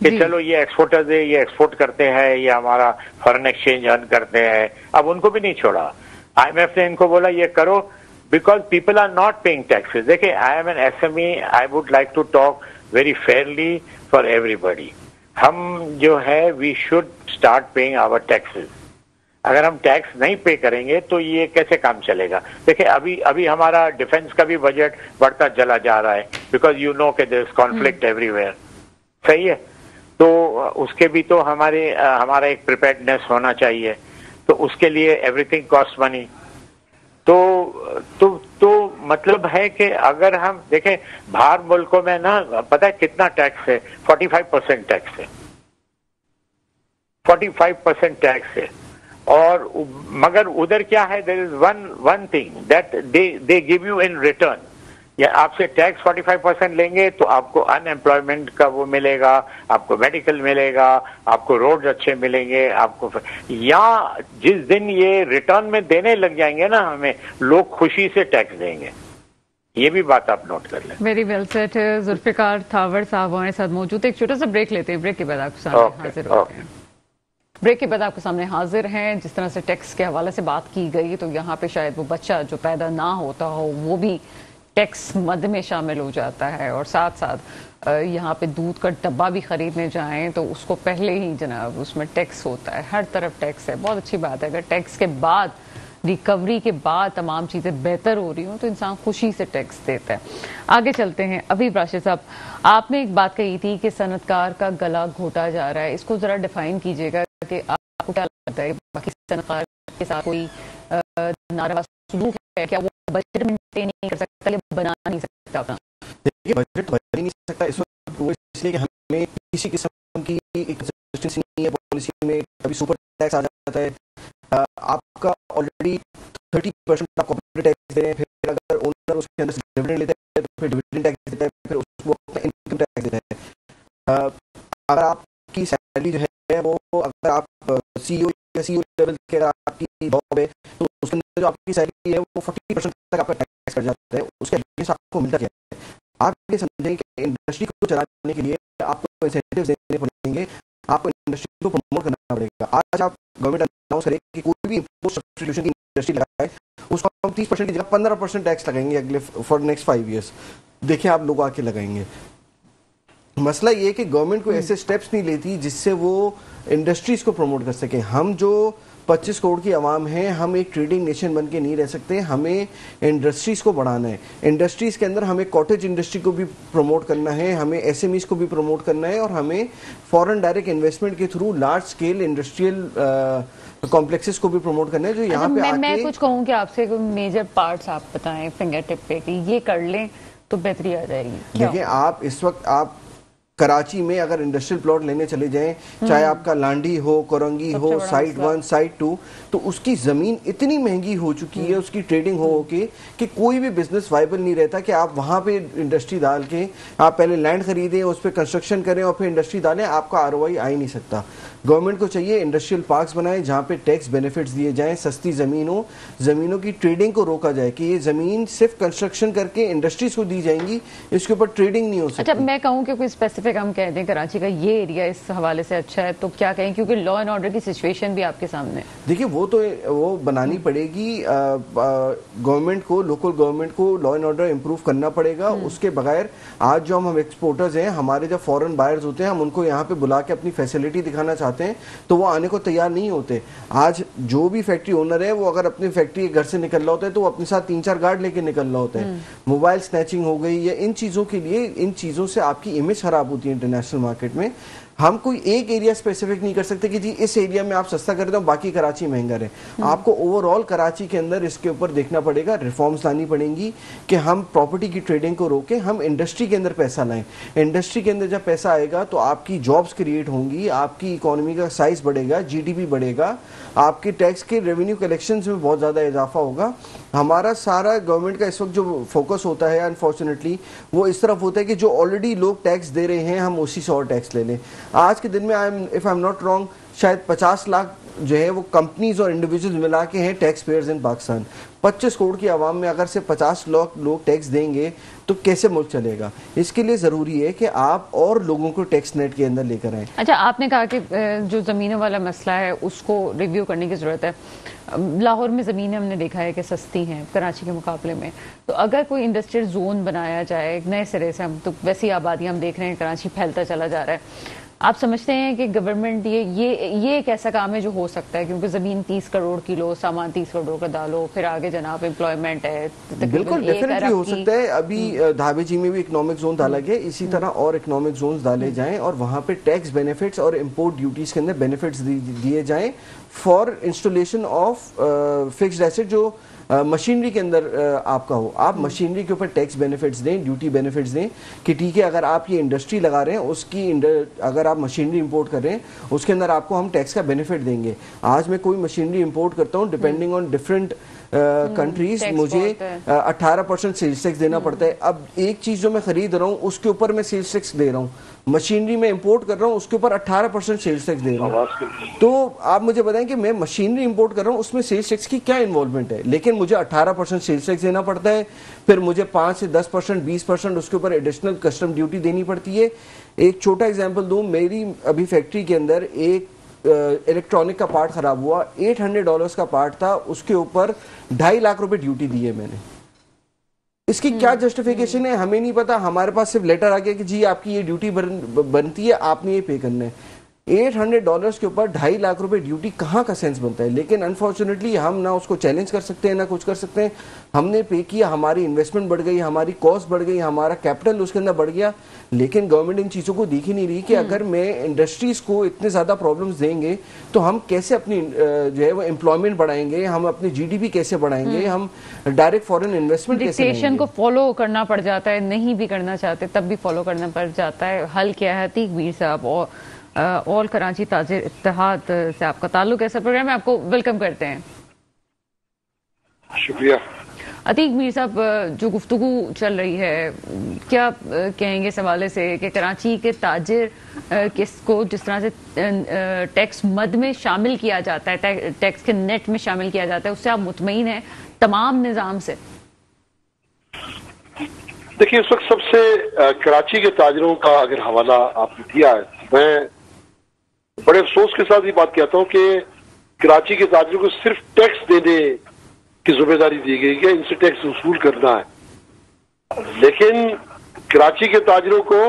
कि चलो ये एक्सपोर्टर्स है, ये एक्सपोर्ट करते हैं, ये हमारा फॉरेन एक्सचेंज अर्न करते हैं, अब उनको भी नहीं छोड़ा। आईएमएफ ने इनको बोला ये करो, because people are not paying taxes. देखिए, I am an SME, I would like to talk very fairly for everybody. हम जो है we should start paying our taxes. अगर हम टैक्स नहीं पे करेंगे तो ये कैसे काम चलेगा? देखिए, अभी हमारा डिफेंस का भी बजट बढ़ता चला जा रहा है, बिकॉज यू नो कि देयर इज कॉन्फ्लिक्ट एवरीवेयर। सही है? तो उसके भी तो हमारा एक प्रिपेयर्डनेस होना चाहिए, तो उसके लिए एवरीथिंग कॉस्ट मनी। तो मतलब है कि अगर हम देखें, बाहर मुल्कों में ना पता है कितना टैक्स है? 45% टैक्स है, 45% टैक्स है। और मगर उधर क्या है, there is one thing that they give you in return, या आपसे टैक्स 45% लेंगे तो आपको अनएम्प्लॉयमेंट का वो मिलेगा, आपको मेडिकल मिलेगा, आपको रोड अच्छे मिलेंगे, आपको या जिस दिन ये रिटर्न में देने लग जाएंगे ना हमें, लोग खुशी से टैक्स देंगे। ये भी बात आप नोट कर लें। Very well set. Zulfiqar Thawar साहब हमारे साथ मौजूद है। एक छोटा सा ब्रेक लेते हैं, ब्रेक के बाद आपके सामने हाजिर होते हैं। ब्रेक के बाद आपके सामने हाजिर हैं। जिस तरह से टैक्स के हवाले से बात की गई, तो यहाँ पे शायद वो बच्चा जो पैदा ना होता हो वो भी टैक्स मद में शामिल हो जाता है, और साथ साथ यहाँ पे दूध का डब्बा भी खरीदने जाएं तो उसको पहले ही जनाब उसमें टैक्स होता है, हर तरफ टैक्स है। बहुत अच्छी बात है, अगर टैक्स के बाद, रिकवरी के बाद तमाम चीज़ें बेहतर हो रही हो तो इंसान खुशी से टैक्स देता है। आगे चलते हैं। अभी राशिद साहब, आपने एक बात कही थी कि सनतकार का गला घोटा जा रहा है, इसको ज़रा डिफाइन कीजिएगा कि आपको क्या लगता है, बाकी सनतकार के साथ कोई नारवा सलूक है क्या? वो बजट मेंटेन नहीं कर सकता या बना नहीं सकता अपना? देखिए, बजट बन नहीं सकता इस वक्त, वो इसलिए कि हमें किसी किस्म की एक कंसिस्टेंसी नहीं है पॉलिसी में। कभी सुपर टैक्स आ जाता है, आपका ऑलरेडी 30% आप कॉर्पोरेट टैक्स दे रहे हैं, फिर अगर ओनर उसके अंदर से डिविडेंड लेता है तो फिर डिविडेंड टैक्स देता है, फिर उसको अपना इनकम टैक्स देता है। अगर आपकी सैलरी जो है वो, अगर आप सीईओ या सीईओ लेवल के अगर आपकी जॉब है तो उसके अंदर जो आपकी सैलरी है वो 40% तक आपका टैक्स कट जाता है। उसके अगेंस्ट आपको मिलता क्या है? आप ये समझें कि इंडस्ट्री को चलाने के लिए आपको इंसेंटिव देने पड़ेंगे, आपको इंडस्ट्री को प्रमोट करना पड़ेगा। आज आप गवर्नमेंट अनाउंस करे कि कोई भी इंपोर्ट सब्स्टिट्यूशन की इंडस्ट्री लगाए, उसको हम 30% की जगह 15% टैक्स लगाएंगे अगले फॉर नेक्स्ट 5 ईयर्स। देखिए आप लोग आके लगाएंगे। मसला ये है कि गवर्नमेंट को ऐसे स्टेप्स नहीं लेती जिससे वो इंडस्ट्रीज को प्रमोट कर सके। हम जो 25 करोड़ की आवाम है, हम एक ट्रेडिंग नेशन बन के नहीं रह सकते, हमें इंडस्ट्रीज को बढ़ाना है। इंडस्ट्रीज के अंदर हमें कॉटेज इंडस्ट्री को भी प्रमोट करना है, हमें एसएमईज को भी प्रमोट करना है, और हमें फॉरेन डायरेक्ट इन्वेस्टमेंट के through large scale industrial complexes को भी प्रमोट करना है जो यहाँ पे आके। मैं कुछ कहूँ कि आपसे मेजर पार्ट्स आप बताएं फिंगर टिप पे कि ये कर लें तो बेहतरी आ जाएगी। देखिए, आप इस वक्त आप कराची में अगर इंडस्ट्रियल प्लॉट लेने चले जाएं, चाहे आपका लांडी हो, कोरंगी हो, साइट 1, साइट 2, तो उसकी ज़मीन इतनी महंगी हो चुकी है, उसकी ट्रेडिंग हो के कि कोई भी बिजनेस वाइबल नहीं रहता कि आप वहाँ पे इंडस्ट्री डाल के आप पहले लैंड खरीदें, उस पर कंस्ट्रक्शन करें और फिर इंडस्ट्री डालें, आपका आरओआई आ ही नहीं सकता। गवर्नमेंट को चाहिए इंडस्ट्रियल पार्क्स बनाए जहाँ पे टैक्स बेनिफिट्स दिए जाएं, सस्ती ज़मीनों की ट्रेडिंग को रोका जाए कि ये ज़मीन सिर्फ कंस्ट्रक्शन करके इंडस्ट्रीज को दी जाएंगी, इसके ऊपर ट्रेडिंग नहीं हो सकती। अच्छा, मैं कहूँ कि कोई स्पेसिफिक हम कह दें कराची का ये एरिया इस हवाले से अच्छा है तो क्या कहें, क्योंकि लॉ एंड ऑर्डर की सिचुएशन भी आपके सामने। देखिए, वो बनानी पड़ेगी गवर्नमेंट को, लोकल गवर्नमेंट को लॉ एंड ऑर्डर इंप्रूव करना पड़ेगा। उसके बगैर आज जो हम एक्सपोर्टर्स हैं, हमारे जब फॉरेन बायर्स होते हैं, हम उनको यहाँ पे बुला के अपनी फैसिलिटी दिखाना चाहते हैं तो वो आने को तैयार नहीं होते। आज जो भी फैक्ट्री ओनर है, वो अगर अपनी फैक्ट्री घर से निकल रहा होता है तो वो अपने साथ 3-4 गार्ड लेके निकल रहा होता है। मोबाइल स्नैचिंग हो गई या इन चीज़ों के लिए, इन चीज़ों से आपकी इमेज खराब होती है इंटरनेशनल मार्केट में। हम कोई एक एरिया स्पेसिफिक नहीं कर सकते कि जी इस एरिया में आप सस्ता कर दो, बाकी कराची महंगा रहे। आपको ओवरऑल कराची के अंदर इसके ऊपर देखना पड़ेगा, रिफॉर्म्स लानी पड़ेंगी कि हम प्रॉपर्टी की ट्रेडिंग को रोके, हम इंडस्ट्री के अंदर पैसा लाएं। इंडस्ट्री के अंदर जब पैसा आएगा तो आपकी जॉब्स क्रिएट होंगी, आपकी इकोनॉमी का साइज बढ़ेगा, जीडीपी बढ़ेगा, आपके टैक्स के रेवेन्यू कलेक्शंस में बहुत ज़्यादा इजाफा होगा। हमारा सारा गवर्नमेंट का इस वक्त जो फोकस होता है अनफॉर्चुनेटली वो इस तरफ होता है कि जो ऑलरेडी लोग टैक्स दे रहे हैं हम उसी से और टैक्स ले लें। आज के दिन में if I am not wrong शायद 50 लाख जो है वो कंपनीज और इंडिविजुअल्स मिला के हैं tax pairs in Pakistan. 25 crore की आवाम में अगर से 50 लाख लोग टैक्स देंगे तो कैसे मुल्क चलेगा? इसके लिए ज़रूरी है कि आप और लोगों को टैक्स नेट के अंदर लेकर आएँ। अच्छा, आपने कहा कि जो ज़मीनों वाला मसला है उसको रिव्यू करने की ज़रूरत है। लाहौर में ज़मीनें हमने देखा है कि सस्ती हैं कराची के मुकाबले में, तो अगर कोई इंडस्ट्रियल जोन बनाया जाए नए सिरे से, हम तो वैसी आबादी हम देख रहे हैं कराची फैलता चला जा रहा है, आप समझते हैं कि गवर्नमेंट ये एक ऐसा काम है जो हो सकता है? क्योंकि ज़मीन 30 करोड़ की लो, सामान 30 करोड़ का डालो, फिर आगे जनाब एम्प्लॉयमेंट है, बिल्कुल डेफिनेटली हो सकता है। अभी धाबेजी में भी इकोनॉमिक जोन डाला गया, इसी तरह और इकोनॉमिक जोन डाले जाएं और वहाँ पे टैक्स बेनिफिट्स और इम्पोर्ट ड्यूटीज के अंदर बेनिफिट्स दिए जाएं for installation of fixed asset जो मशीनरी के अंदर आपका हो। आप मशीनरी के ऊपर टैक्स बेनिफिट्स दें, ड्यूटी बेनिफिट्स दें कि ठीक है, अगर आप ये इंडस्ट्री लगा रहे हैं, उसकी अगर आप मशीनरी इंपोर्ट कर रहे हैं उसके अंदर आपको हम टैक्स का बेनिफिट देंगे। आज मैं कोई मशीनरी इंपोर्ट करता हूँ, डिपेंडिंग ऑन डिफरेंट कंट्रीज मुझे 18% सेल्स टैक्स देना पड़ता है। अब एक चीज जो मैं खरीद रहा हूँ उसके ऊपर मैं सेल्स टैक्स दे रहा हूँ, मशीनरी में इंपोर्ट कर रहा हूँ उसके ऊपर 18% सेल्स टैक्स दे रहा हूँ। तो आप मुझे बताएं कि मैं मशीनरी इंपोर्ट कर रहा हूँ उसमें सेल्स टैक्स की क्या इन्वॉल्वमेंट है, लेकिन मुझे 18% सेल्स टैक्स देना पड़ता है, फिर मुझे 5 से 10% 20% उसके ऊपर एडिशनल कस्टम ड्यूटी देनी पड़ती है। एक छोटा एग्जांपल दूं, मेरी अभी फैक्ट्री के अंदर एक इलेक्ट्रॉनिक का पार्ट खराब हुआ, $800 का पार्ट था, उसके ऊपर 2.5 लाख रुपए ड्यूटी दी है मैंने। इसकी क्या जस्टिफिकेशन है हमें नहीं पता, हमारे पास सिर्फ लेटर आ गया कि जी आपकी ये ड्यूटी बनती है, आपने ये पे करना है। $800 के ऊपर 2.5 लाख रुपए ड्यूटी, कहाँ का सेंस बनता है? लेकिन अनफॉर्चुनेटली हम ना उसको चैलेंज कर सकते हैं ना कुछ कर सकते हैं। हमने पे किया, हमारी इन्वेस्टमेंट बढ़ गई, हमारी कॉस्ट बढ़ गई, हमारा कैपिटल उसके अंदर बढ़ गया, लेकिन गवर्नमेंट इन चीज़ों को देख ही नहीं रही कि अगर मैं इंडस्ट्रीज को इतने ज़्यादा प्रॉब्लम्स देंगे तो हम कैसे अपनी जो है वो एम्प्लॉयमेंट बढ़ाएंगे, हम अपनी GDP कैसे बढ़ाएंगे, हम डायरेक्ट फॉरेन इन्वेस्टमेंट कैसे डिक्टेशन को फॉलो करना पड़ जाता है, नहीं भी करना चाहते तब भी फॉलो करना पड़ जाता है। हल क्या है? अतीक मीर साहब और ऑल कराची ताजिर इत्तेहाद से आपका ताल्लुक है, प्रोग्राम में आपको वेलकम करते हैं। शुक्रिया। अतीक मीर साहब, जो गुफ्तगू चल रही है, क्या कहेंगे इस हवाले से कि कराची के ताजिर किसको जिस तरह से टैक्स मद में शामिल किया जाता है, टैक्स के नेट में शामिल किया जाता है, उससे आप मुतमईन हैं तमाम निज़ाम से? देखिए, इस वक्त सबसे कराची के ताजिरों का अगर हवाला आपने दिया है, मैं बड़े अफसोस के साथ ये बात कहता हूँ कि कराची के ताजिरों को सिर्फ टैक्स देने की जिम्मेदारी दी गई है, इनसे टैक्स वसूल करना है, लेकिन कराची के ताजिरों को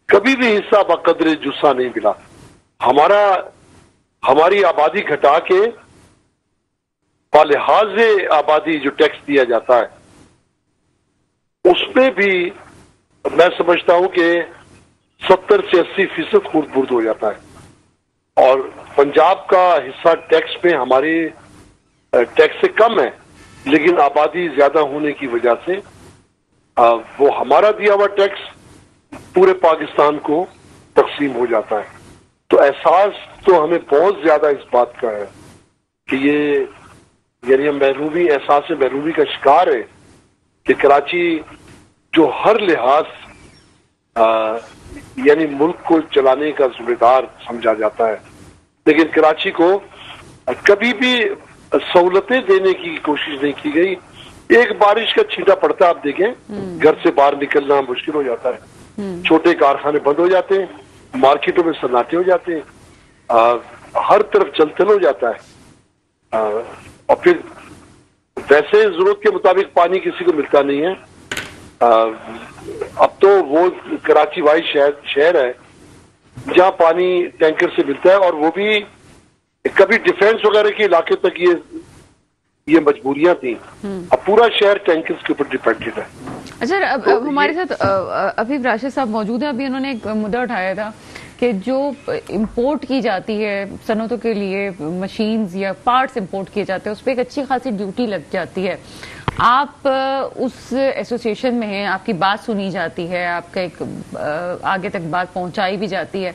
कभी भी हिस्सा बकदर जुस्सा नहीं मिला। हमारी आबादी घटा के लिहाज आबादी जो टैक्स दिया जाता है उसमें भी मैं समझता हूं कि 70 से 80% खुर्द बुर्द हो जाता है, और पंजाब का हिस्सा टैक्स में हमारे टैक्स से कम है, लेकिन आबादी ज्यादा होने की वजह से वो हमारा दिया हुआ टैक्स पूरे पाकिस्तान को तकसीम हो जाता है। तो एहसास तो हमें बहुत ज्यादा इस बात का है कि ये यानी हम एहसास महरूमी का शिकार है कि कराची जो हर लिहाज यानी मुल्क को चलाने का जिम्मेदार समझा जाता है, लेकिन कराची को कभी भी सहूलतें देने की कोशिश नहीं की गई। एक बारिश का छींटा पड़ता है, आप देखें घर से बाहर निकलना मुश्किल हो जाता है, छोटे कारखाने बंद हो जाते हैं, मार्केटों में सन्नाटे हो जाते हैं, हर तरफ जलथल हो जाता है, और फिर वैसे जरूरत के मुताबिक पानी किसी को मिलता नहीं है। अब तो वो कराची वाइड शहर है जहां पानी टैंकर से मिलता है, और वो भी कभी डिफेंस वगैरह के इलाके तक ये मजबूरियां थी। अब पूरा शहर टैंकर्स के ऊपर डिपेंडेड है। अच्छा, अब हमारे साथ अभी राशिद साहब मौजूद हैं। अभी उन्होंने एक मुद्दा उठाया था कि जो इंपोर्ट की जाती है सनतों के लिए, मशीन्स या पार्ट्स इंपोर्ट किए जाते हैं, उस पर एक अच्छी खासी ड्यूटी लग जाती है। आप उस एसोसिएशन में हैं, आपकी बात सुनी जाती है, आपका एक आगे तक बात पहुंचाई भी जाती है।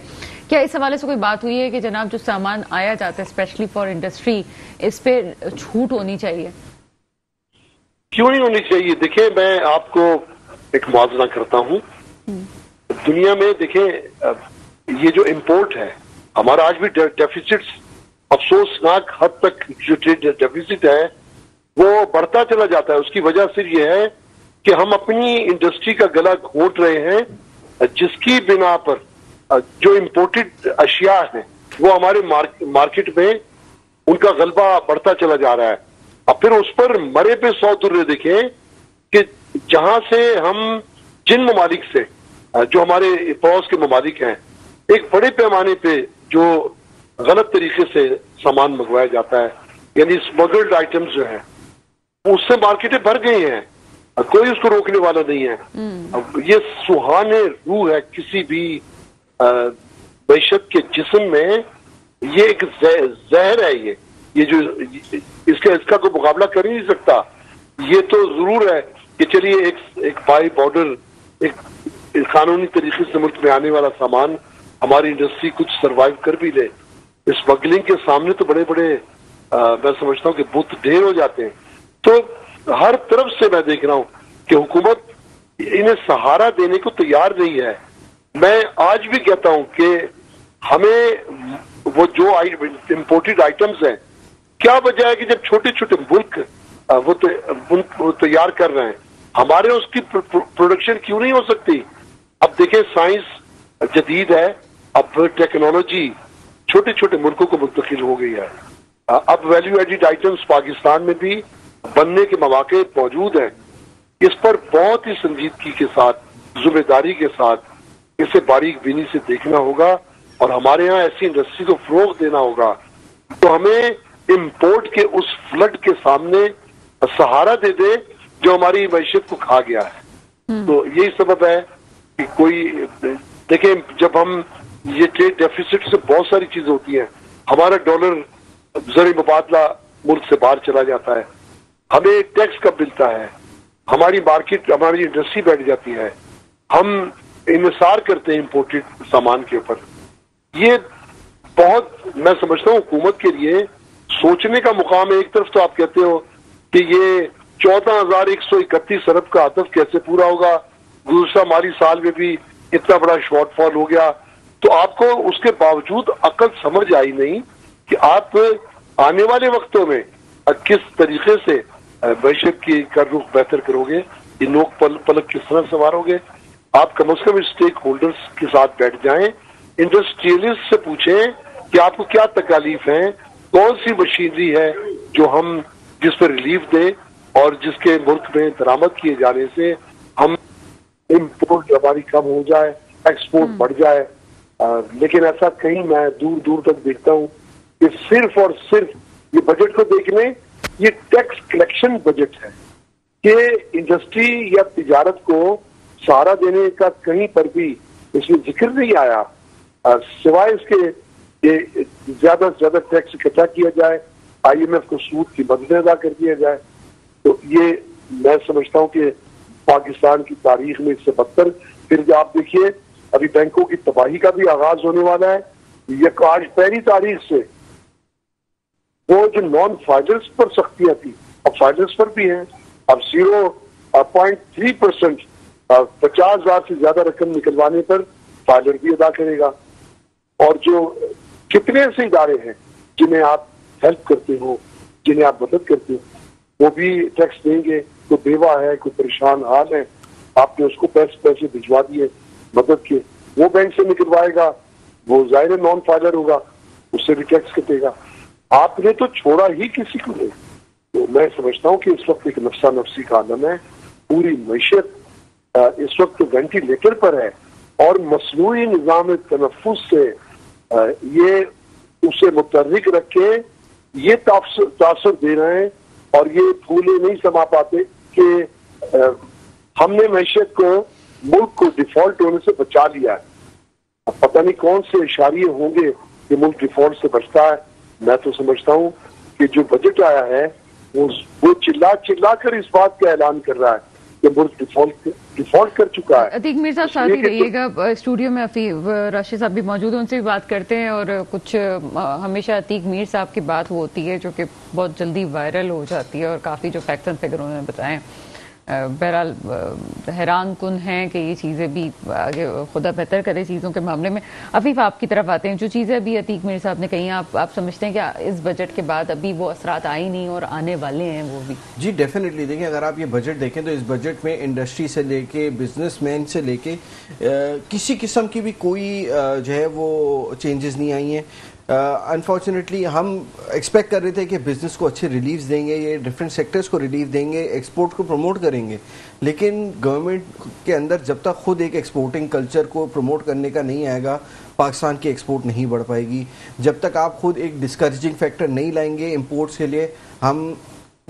क्या इस हवाले से कोई बात हुई है कि जनाब जो सामान आया जाता है स्पेशली फॉर इंडस्ट्री, इस पे छूट होनी चाहिए? क्यों नहीं होनी चाहिए? देखिए, मैं आपको एक मुआवजा करता हूं। दुनिया में देखें, ये जो इंपोर्ट है हमारा आज भी डेफिसिट, अफसोसनाक हद तक जो ट्रेड डेफिसिट है वो बढ़ता चला जाता है। उसकी वजह सिर्फ ये है कि हम अपनी इंडस्ट्री का गला घोंट रहे हैं, जिसकी बिना पर जो इंपोर्टेड अशिया है वो हमारे मार्केट में उनका गलबा बढ़ता चला जा रहा है। अब फिर उस पर मरे पे 100 दुर्रे देखें कि जहां से हम जिन ममालिक से जो हमारे पड़ोस के ममालिक हैं, एक बड़े पैमाने पे जो गलत तरीके से सामान मंगवाया जाता है, यानी स्मगल्ड आइटम्स जो है, उससे मार्केटें भर गई हैं, कोई उसको रोकने वाला नहीं है। अब ये सुहाने रूह है किसी भी मैशत के जिस्म में, ये एक जहर है। ये जो इसका कोई मुकाबला कर ही नहीं सकता। ये तो जरूर है कि चलिए एक बाई बॉर्डर एक कानूनी तरीके से मुल्क में आने वाला सामान हमारी इंडस्ट्री कुछ सरवाइव कर भी ले। स्मगलिंग के सामने तो बड़े बड़े मैं समझता हूँ कि बुत ढेर हो जाते हैं। तो हर तरफ से मैं देख रहा हूं कि हुकूमत इन्हें सहारा देने को तैयार नहीं है। मैं आज भी कहता हूं कि हमें वो जो इम्पोर्टेड आइटम्स हैं, क्या वजह है कि जब छोटे छोटे मुल्क वो तैयार कर रहे हैं, हमारे उसकी प्रोडक्शन क्यों नहीं हो सकती? अब देखें, साइंस जदीद है, अब टेक्नोलॉजी छोटे छोटे मुल्कों को मुंतकिल हो गई है। अब वैल्यू एडिड आइटम्स पाकिस्तान में भी बनने के मौके मौजूद हैं। इस पर बहुत ही संजीदगी के साथ, जिम्मेदारी के साथ इसे बारीक बीनी से देखना होगा और हमारे यहाँ ऐसी इंडस्ट्री को फरोग देना होगा। तो हमें इम्पोर्ट के उस फ्लड के सामने सहारा दे दे जो हमारी मैशियत को खा गया है। तो यही सबब है कि कोई देखें, जब हम ये ट्रेड डेफिसिट से बहुत सारी चीजें होती हैं, हमारा डॉलर ज़री मुबादला मुल्क से बाहर चला जाता है, हमें टैक्स कब मिलता है, हमारी मार्केट, हमारी इंडस्ट्री बैठ जाती है, हम इन्हिसार करते हैं इम्पोर्टेड सामान के ऊपर। ये बहुत, मैं समझता हूँ, हुकूमत के लिए सोचने का मुकाम है। एक तरफ तो आप कहते हो कि ये 14,131 अरब का हदफ कैसे पूरा होगा, गुज़श्ता माली साल में भी इतना बड़ा शॉर्टफॉल हो गया, तो आपको उसके बावजूद अकल समझ आई नहीं कि आप आने वाले वक्तों में किस तरीके से मैशत की कर रुख बेहतर करोगे, ये नोक पलक किस तरह संवारोगे। आप कम से कम स्टेक होल्डर्स के साथ बैठ जाएं, इंडस्ट्रियलिस्ट से पूछें कि आपको क्या तकालीफ है, कौन सी मशीनरी है जो हम जिस पर रिलीफ दें और जिसके मुल्क में दरामद किए जाने से हम इम्पोर्ट हमारी कम हो जाए, एक्सपोर्ट बढ़ जाए। लेकिन ऐसा कहीं मैं दूर दूर तक देखता हूँ कि सिर्फ और सिर्फ ये बजट को देख लें, ये टैक्स कलेक्शन बजट है कि इंडस्ट्री या तिजारत को सहारा देने का कहीं पर भी इसमें जिक्र नहीं आया, सिवाय इसके ये ज्यादा से ज्यादा टैक्स इकट्ठा किया जाए, IMF को सूद की मदद अदा कर दिया जाए। तो ये मैं समझता हूँ कि पाकिस्तान की तारीख में इससे बदतर। फिर आप देखिए, अभी बैंकों की तबाही का भी आगाज होने वाला है। ये आज पहली तारीख से वो जो नॉन फाइनर्स पर सख्तियां थी, अब फाइनर्स पर भी हैं। अब 0.3% 50,000 से ज्यादा रकम निकलवाने पर फाइनर भी अदा करेगा। और जो कितने से इदारे हैं जिन्हें आप हेल्प करते हो, जिन्हें आप मदद करते हो, वो भी टैक्स देंगे। कोई बेवा है, कोई परेशान हाल है, आपने उसको पैसे भिजवा दिए मदद के, वो बैंक से निकलवाएगा, वो जाहिर नॉन फाइलर होगा, उससे भी टैक्स कटेगा। आपने तो छोड़ा ही किसी को नहीं। तो मैं समझता हूँ कि इस वक्त एक नफ्सा नफ्सी का आलम है। पूरी मैशियत इस वक्त वेंटिलेटर पर है और मसनूई निज़ाम तनफ्फुस से ये उसे मुतहर्रिक रख के ये तासुर दे रहे हैं और ये फूले नहीं समा पाते कि हमने मैशियत को, मुल्क को डिफॉल्ट होने से बचा लिया है। अब पता नहीं कौन से इशारे होंगे कि मुल्क डिफॉल्ट से बचता है। मैं तो समझता हूँ कि जो बजट आया है वो चिल्ला कर इस बात का ऐलान कर रहा है कि मुल्क डिफॉल्ट कर चुका है। अतीक मीर साहब साथ ही रहिएगा, स्टूडियो में अफीफ राशिद साहब भी मौजूद हैं, उनसे भी बात करते हैं। और कुछ हमेशा अतीक मीर साहब की बात वो होती है जो कि बहुत जल्दी वायरल हो जाती है और काफ़ी जो फैक्ट्स एंड फिगर उन्होंने बताए, बहरहाल हैरान कुन हैं कि ये चीज़ें भी आगे खुदा बेहतर करे चीज़ों के मामले में। अफीफ, आपकी तरफ आते हैं। जो चीज़ें अभी अतीक मीर साहब ने कही, आप समझते हैं कि इस बजट के बाद अभी वो असरात आई नहीं और आने वाले हैं वो भी? जी डेफिनेटली। देखिए, अगर आप ये बजट देखें तो इस बजट में इंडस्ट्री से लेके बिजनेसमैन से लेके किसी किस्म की भी कोई जो है वो चेंजेस नहीं आई हैं। अनफॉर्चुनेटली हम एक्सपेक्ट कर रहे थे कि बिज़नेस को अच्छे रिलीफ देंगे, ये डिफरेंट सेक्टर्स को रिलीफ देंगे, एक्सपोर्ट को प्रमोट करेंगे। लेकिन गवर्नमेंट के अंदर जब तक खुद एक एक्सपोर्टिंग कल्चर को प्रमोट करने का नहीं आएगा, पाकिस्तान की एक्सपोर्ट नहीं बढ़ पाएगी। जब तक आप खुद एक डिस्करेजिंग फैक्टर नहीं लाएंगे इंपोर्ट्स के लिए, हम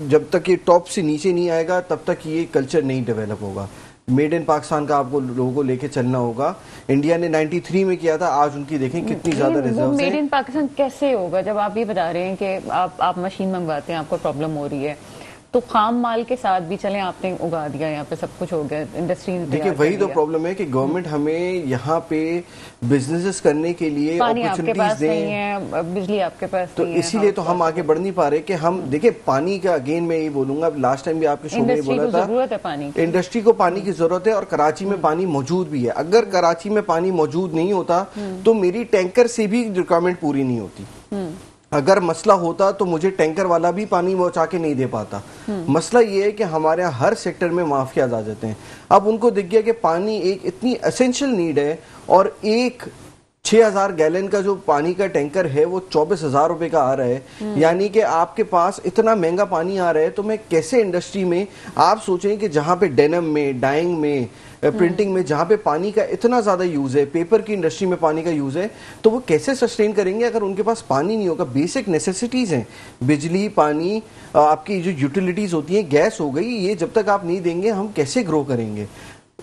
जब तक ये टॉप से नीचे नहीं आएगा तब तक ये कल्चर नहीं डेवलप होगा। मेड इन पाकिस्तान का आपको लोगों को लेके चलना होगा। इंडिया ने 93 में किया था, आज उनकी देखें कितनी ज्यादा रिजर्व्स हैं। मेड इन पाकिस्तान कैसे होगा जब आप ये बता रहे हैं कि आप मशीन मंगवाते हैं, आपको प्रॉब्लम हो रही है, तो खाम माल के साथ भी चले आपने उगा दिया, यहाँ पे सब कुछ हो गया, इंडस्ट्री ने देखिए वही तो प्रॉब्लम है कि गवर्नमेंट हमें यहाँ पे बिजनेसेस करने के लिए अपॉर्चुनिटीज दे, बिजली आपके पास तो इसीलिए तो हम आगे बढ़ नहीं पा रहे कि हम देखिए पानी का, अगेन मैं ये बोलूंगा, लास्ट टाइम भी आपके शो में बोला था, जरूरत है पानी, इंडस्ट्री को पानी की जरूरत है और कराची में पानी मौजूद भी है। अगर कराची में पानी मौजूद नहीं होता तो मेरी टैंकर से भी रिक्वायरमेंट पूरी नहीं होती। अगर मसला होता तो मुझे टैंकर वाला भी पानी पहुंचा के नहीं दे पाता। मसला ये है कि हमारे यहाँ हर सेक्टर में माफियाज आ जाते हैं। अब उनको दिख गया कि पानी एक इतनी एसेंशियल नीड है और एक 6000 गैलन का जो पानी का टैंकर है वो 24,000 रुपए का आ रहा है, यानी कि आपके पास इतना महंगा पानी आ रहा है। तो मैं कैसे इंडस्ट्री में, आप सोचें कि जहां पे डेनिम में, डाइंग में, प्रिंटिंग में जहां पे पानी का इतना ज्यादा यूज है, पेपर की इंडस्ट्री में पानी का यूज है, तो वो कैसे सस्टेन करेंगे अगर उनके पास पानी नहीं होगा। बेसिक नेसेसिटीज हैं, बिजली, पानी, आपकी जो यूटिलिटीज होती हैं, गैस हो गई, ये जब तक आप नहीं देंगे हम कैसे ग्रो करेंगे।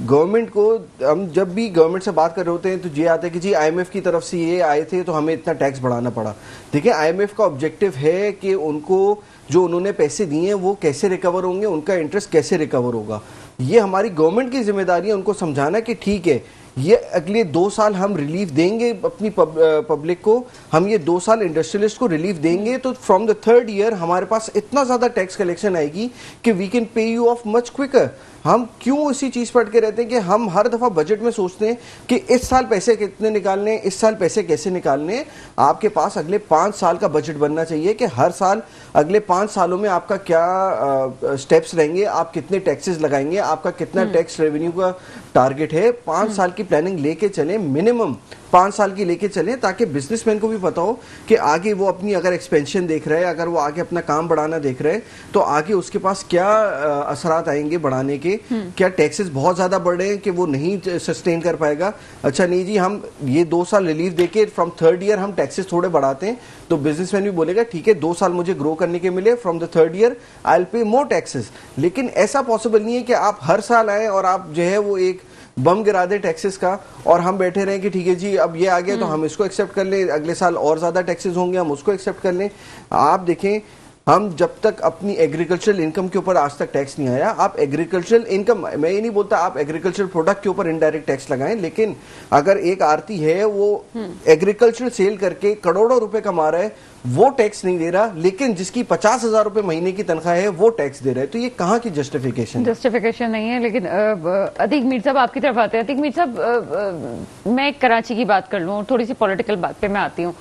गवर्नमेंट को, हम जब भी गवर्नमेंट से बात कर रहे होते हैं तो ये आता है कि जी आईएमएफ की तरफ से ये आए थे तो हमें इतना टैक्स बढ़ाना पड़ा। देखिए आईएमएफ का ऑब्जेक्टिव है कि उनको जो उन्होंने पैसे दिए हैं वो कैसे रिकवर होंगे, उनका इंटरेस्ट कैसे रिकवर होगा। ये हमारी गवर्नमेंट की जिम्मेदारी है उनको समझाना कि ठीक है ये अगले 2 साल हम रिलीफ देंगे अपनी पब्लिक को, हम ये 2 साल इंडस्ट्रियलिस्ट को रिलीफ देंगे, तो फ्रॉम द 3rd ईयर हमारे पास इतना ज्यादा टैक्स कलेक्शन आएगी कि we can pay you off much quicker. हम क्यों इसी चीज पर अटके रहते हैं कि हम हर दफा बजट में सोचते हैं कि इस साल पैसे कितने निकालने, इस साल पैसे कैसे निकालने। आपके पास अगले 5 साल का बजट बनना चाहिए कि हर साल अगले 5 सालों में आपका क्या स्टेप्स रहेंगे, आप कितने टैक्सेस लगाएंगे, आपका कितना टैक्स रेवेन्यू का टारगेट है। 5 साल की प्लानिंग लेके चले, मिनिमम 5 साल की लेके चले, ताकि बिजनेसमैन को भी पता हो कि आगे वो अपनी अगर एक्सपेंशन देख रहे हैं, अगर वो आगे अपना काम बढ़ाना देख रहे हैं, तो आगे उसके पास क्या असरात आएंगे बढ़ाने के। क्या टैक्सेस बहुत ज्यादा बढ़ रहे हैं कि वो नहीं सस्टेन कर पाएगा। अच्छा नहीं जी, हम ये 2 साल रिलीफ देके फ्रॉम 3rd ईयर हम टैक्सेस थोड़े बढ़ाते हैं, तो बिजनेसमैन भी बोलेगा ठीक है 2 साल मुझे ग्रो करने के मिले, from the 3rd year I will pay more taxes. लेकिन ऐसा पॉसिबल नहीं है कि आप हर साल आए और आप जो है वो एक बम गिरा दे टैक्सेस का और हम बैठे रहे कि ठीक है जी अब ये आ गया तो हम इसको एक्सेप्ट कर लें, अगले साल और ज्यादा टैक्सेस होंगे हम उसको एक्सेप्ट कर लें। आप देखें, हम जब तक अपनी एग्रीकल्चरल इनकम के ऊपर आज तक टैक्स नहीं आया, आप एग्रीकल्चरल इनकम, मैं ये नहीं बोलता आप एग्रीकल्चरल प्रोडक्ट के ऊपर इनडायरेक्ट टैक्स लगाएं, लेकिन अगर एक आरती है वो एग्रीकल्चरल सेल करके करोड़ों रुपए कमा रहा है, वो टैक्स नहीं दे रहा, लेकिन जिसकी 50,000 रुपए महीने की तनख्वाह है वो टैक्स दे रहा है, तो ये कहाँ की जस्टिफिकेशन नहीं है। लेकिन अतीक मीर साहब आपकी तरफ आते हैं। अतीक मीर साहब, मैं कराची की बात कर लूँ, थोड़ी सी पॉलिटिकल बात पे मैं आती हूँ,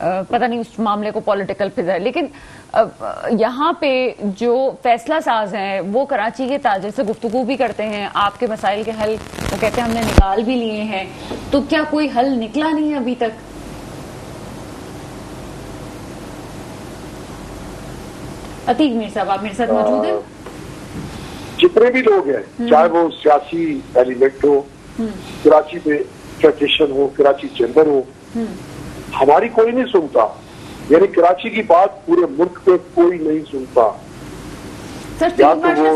पता नहीं उस मामले को पॉलिटिकल पे जाए, लेकिन यहाँ पे जो फैसला साज हैं वो कराची के ताजिर से गुफ्तगू भी करते हैं, आपके मसाइल के हल वो कहते हैं हमने निकाल भी लिए हैं, तो क्या कोई हल निकला नहीं है अभी तक? अतीक मीर साहब, आप मेरे साथ मौजूद हैं? जितने भी लोग हैं, चाहे वो सियासी एलिमेंट हो, कराची में फेडरेशन हो, कराची चैम्बर हो, हमारी कोई नहीं सुनता। यानी कराची की बात पूरे मुल्क पे कोई नहीं सुनता। सर, या तो वो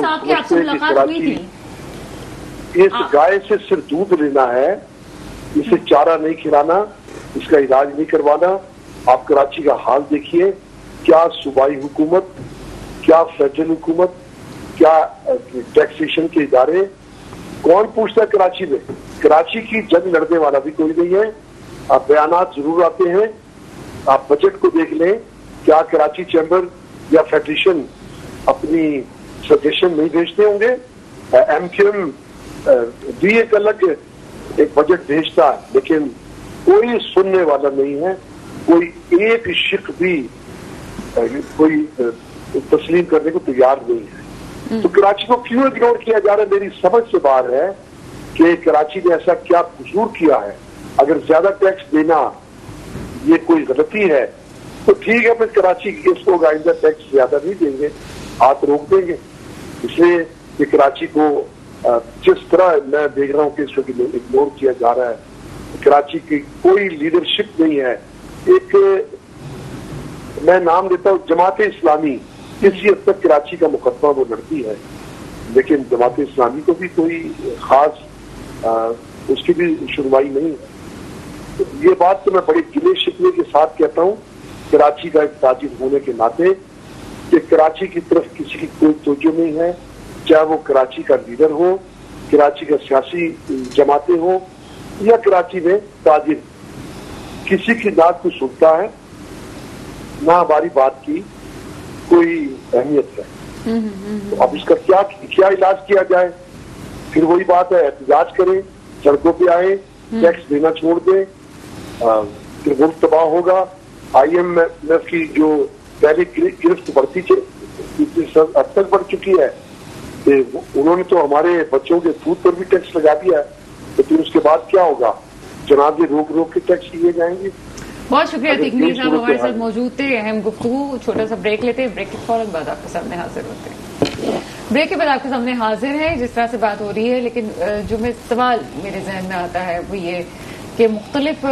इस गाय से सिर्फ दूध लेना है, इसे चारा नहीं खिलाना, इसका इलाज नहीं करवाना। आप कराची का हाल देखिए, क्या सूबाई हुकूमत, क्या फेडरल हुकूमत, क्या टैक्सेशन के इदारे, कौन पूछता है कराची में? कराची की जंग लड़ने वाला भी कोई नहीं है। आप बयानात जरूर आते हैं, आप बजट को देख लें, क्या कराची चैम्बर या फेडरेशन अपनी सजेशन नहीं भेजते होंगे? एमक्यूएम भी एक अलग एक बजट भेजता है, लेकिन कोई सुनने वाला नहीं है, कोई एक शिक भी कोई तस्लीम करने को तैयार नहीं है। तो कराची को क्यों इग्नोर किया जा रहा है, मेरी समझ से बाहर है कि कराची ने ऐसा क्या कसूर किया है। अगर ज्यादा टैक्स देना ये कोई गलती है तो ठीक है, फिर कराची इसको आइंदा टैक्स ज्यादा नहीं देंगे, हाथ रोक देंगे। इसलिए कि कराची को जिस तरह मैं देख रहा हूँ कि इसको इग्नोर किया जा रहा है, कराची की कोई लीडरशिप नहीं है। एक मैं नाम देता हूँ जमात इस्लामी, किसी हद तक कराची का मुकदमा वो लड़ती है, लेकिन जमात इस्लामी को भी कोई खास उसकी भी सुनवाई नहीं है। ये बात तो मैं बड़े गिले शिकवे के साथ कहता हूँ, कराची का एक ताजिर होने के नाते कि कराची की तरफ किसी की कोई तवज्जो नहीं है, चाहे वो कराची का लीडर हो, कराची का सियासी जमातें हो या कराची में ताजिर, किसी की ना कोई सुनता है ना हमारी बात की कोई अहमियत है। तो अब इसका क्या इलाज किया जाए? फिर वही बात है, एहतजाज करें, सड़कों पे आए, टैक्स देना छोड़ दें, फिर मुल्क तबाह होगा। IMF की जो पहले गिरफ्त बढ़ती हद तक बढ़ चुकी है, उन्होंने तो हमारे बच्चों के फूड पर भी टैक्स लगा दिया है, तो फिर उसके बाद क्या होगा? जनाब, ये रोक रोक के टैक्स लिए जाएंगे। बहुत शुक्रिया तिकनी साहब, हमारे साथ मौजूद थे। अहम गुफ्तगू, छोटा सा ब्रेक लेते हैं, ब्रेक के फौरन बाद आपके सामने हाजिर होते हैं। ब्रेक के बाद आपके सामने हाजिर है। जिस तरह से बात हो रही है, लेकिन जो मैं सवाल मेरे जहन में आता है वो ये कि मुख्तलिफ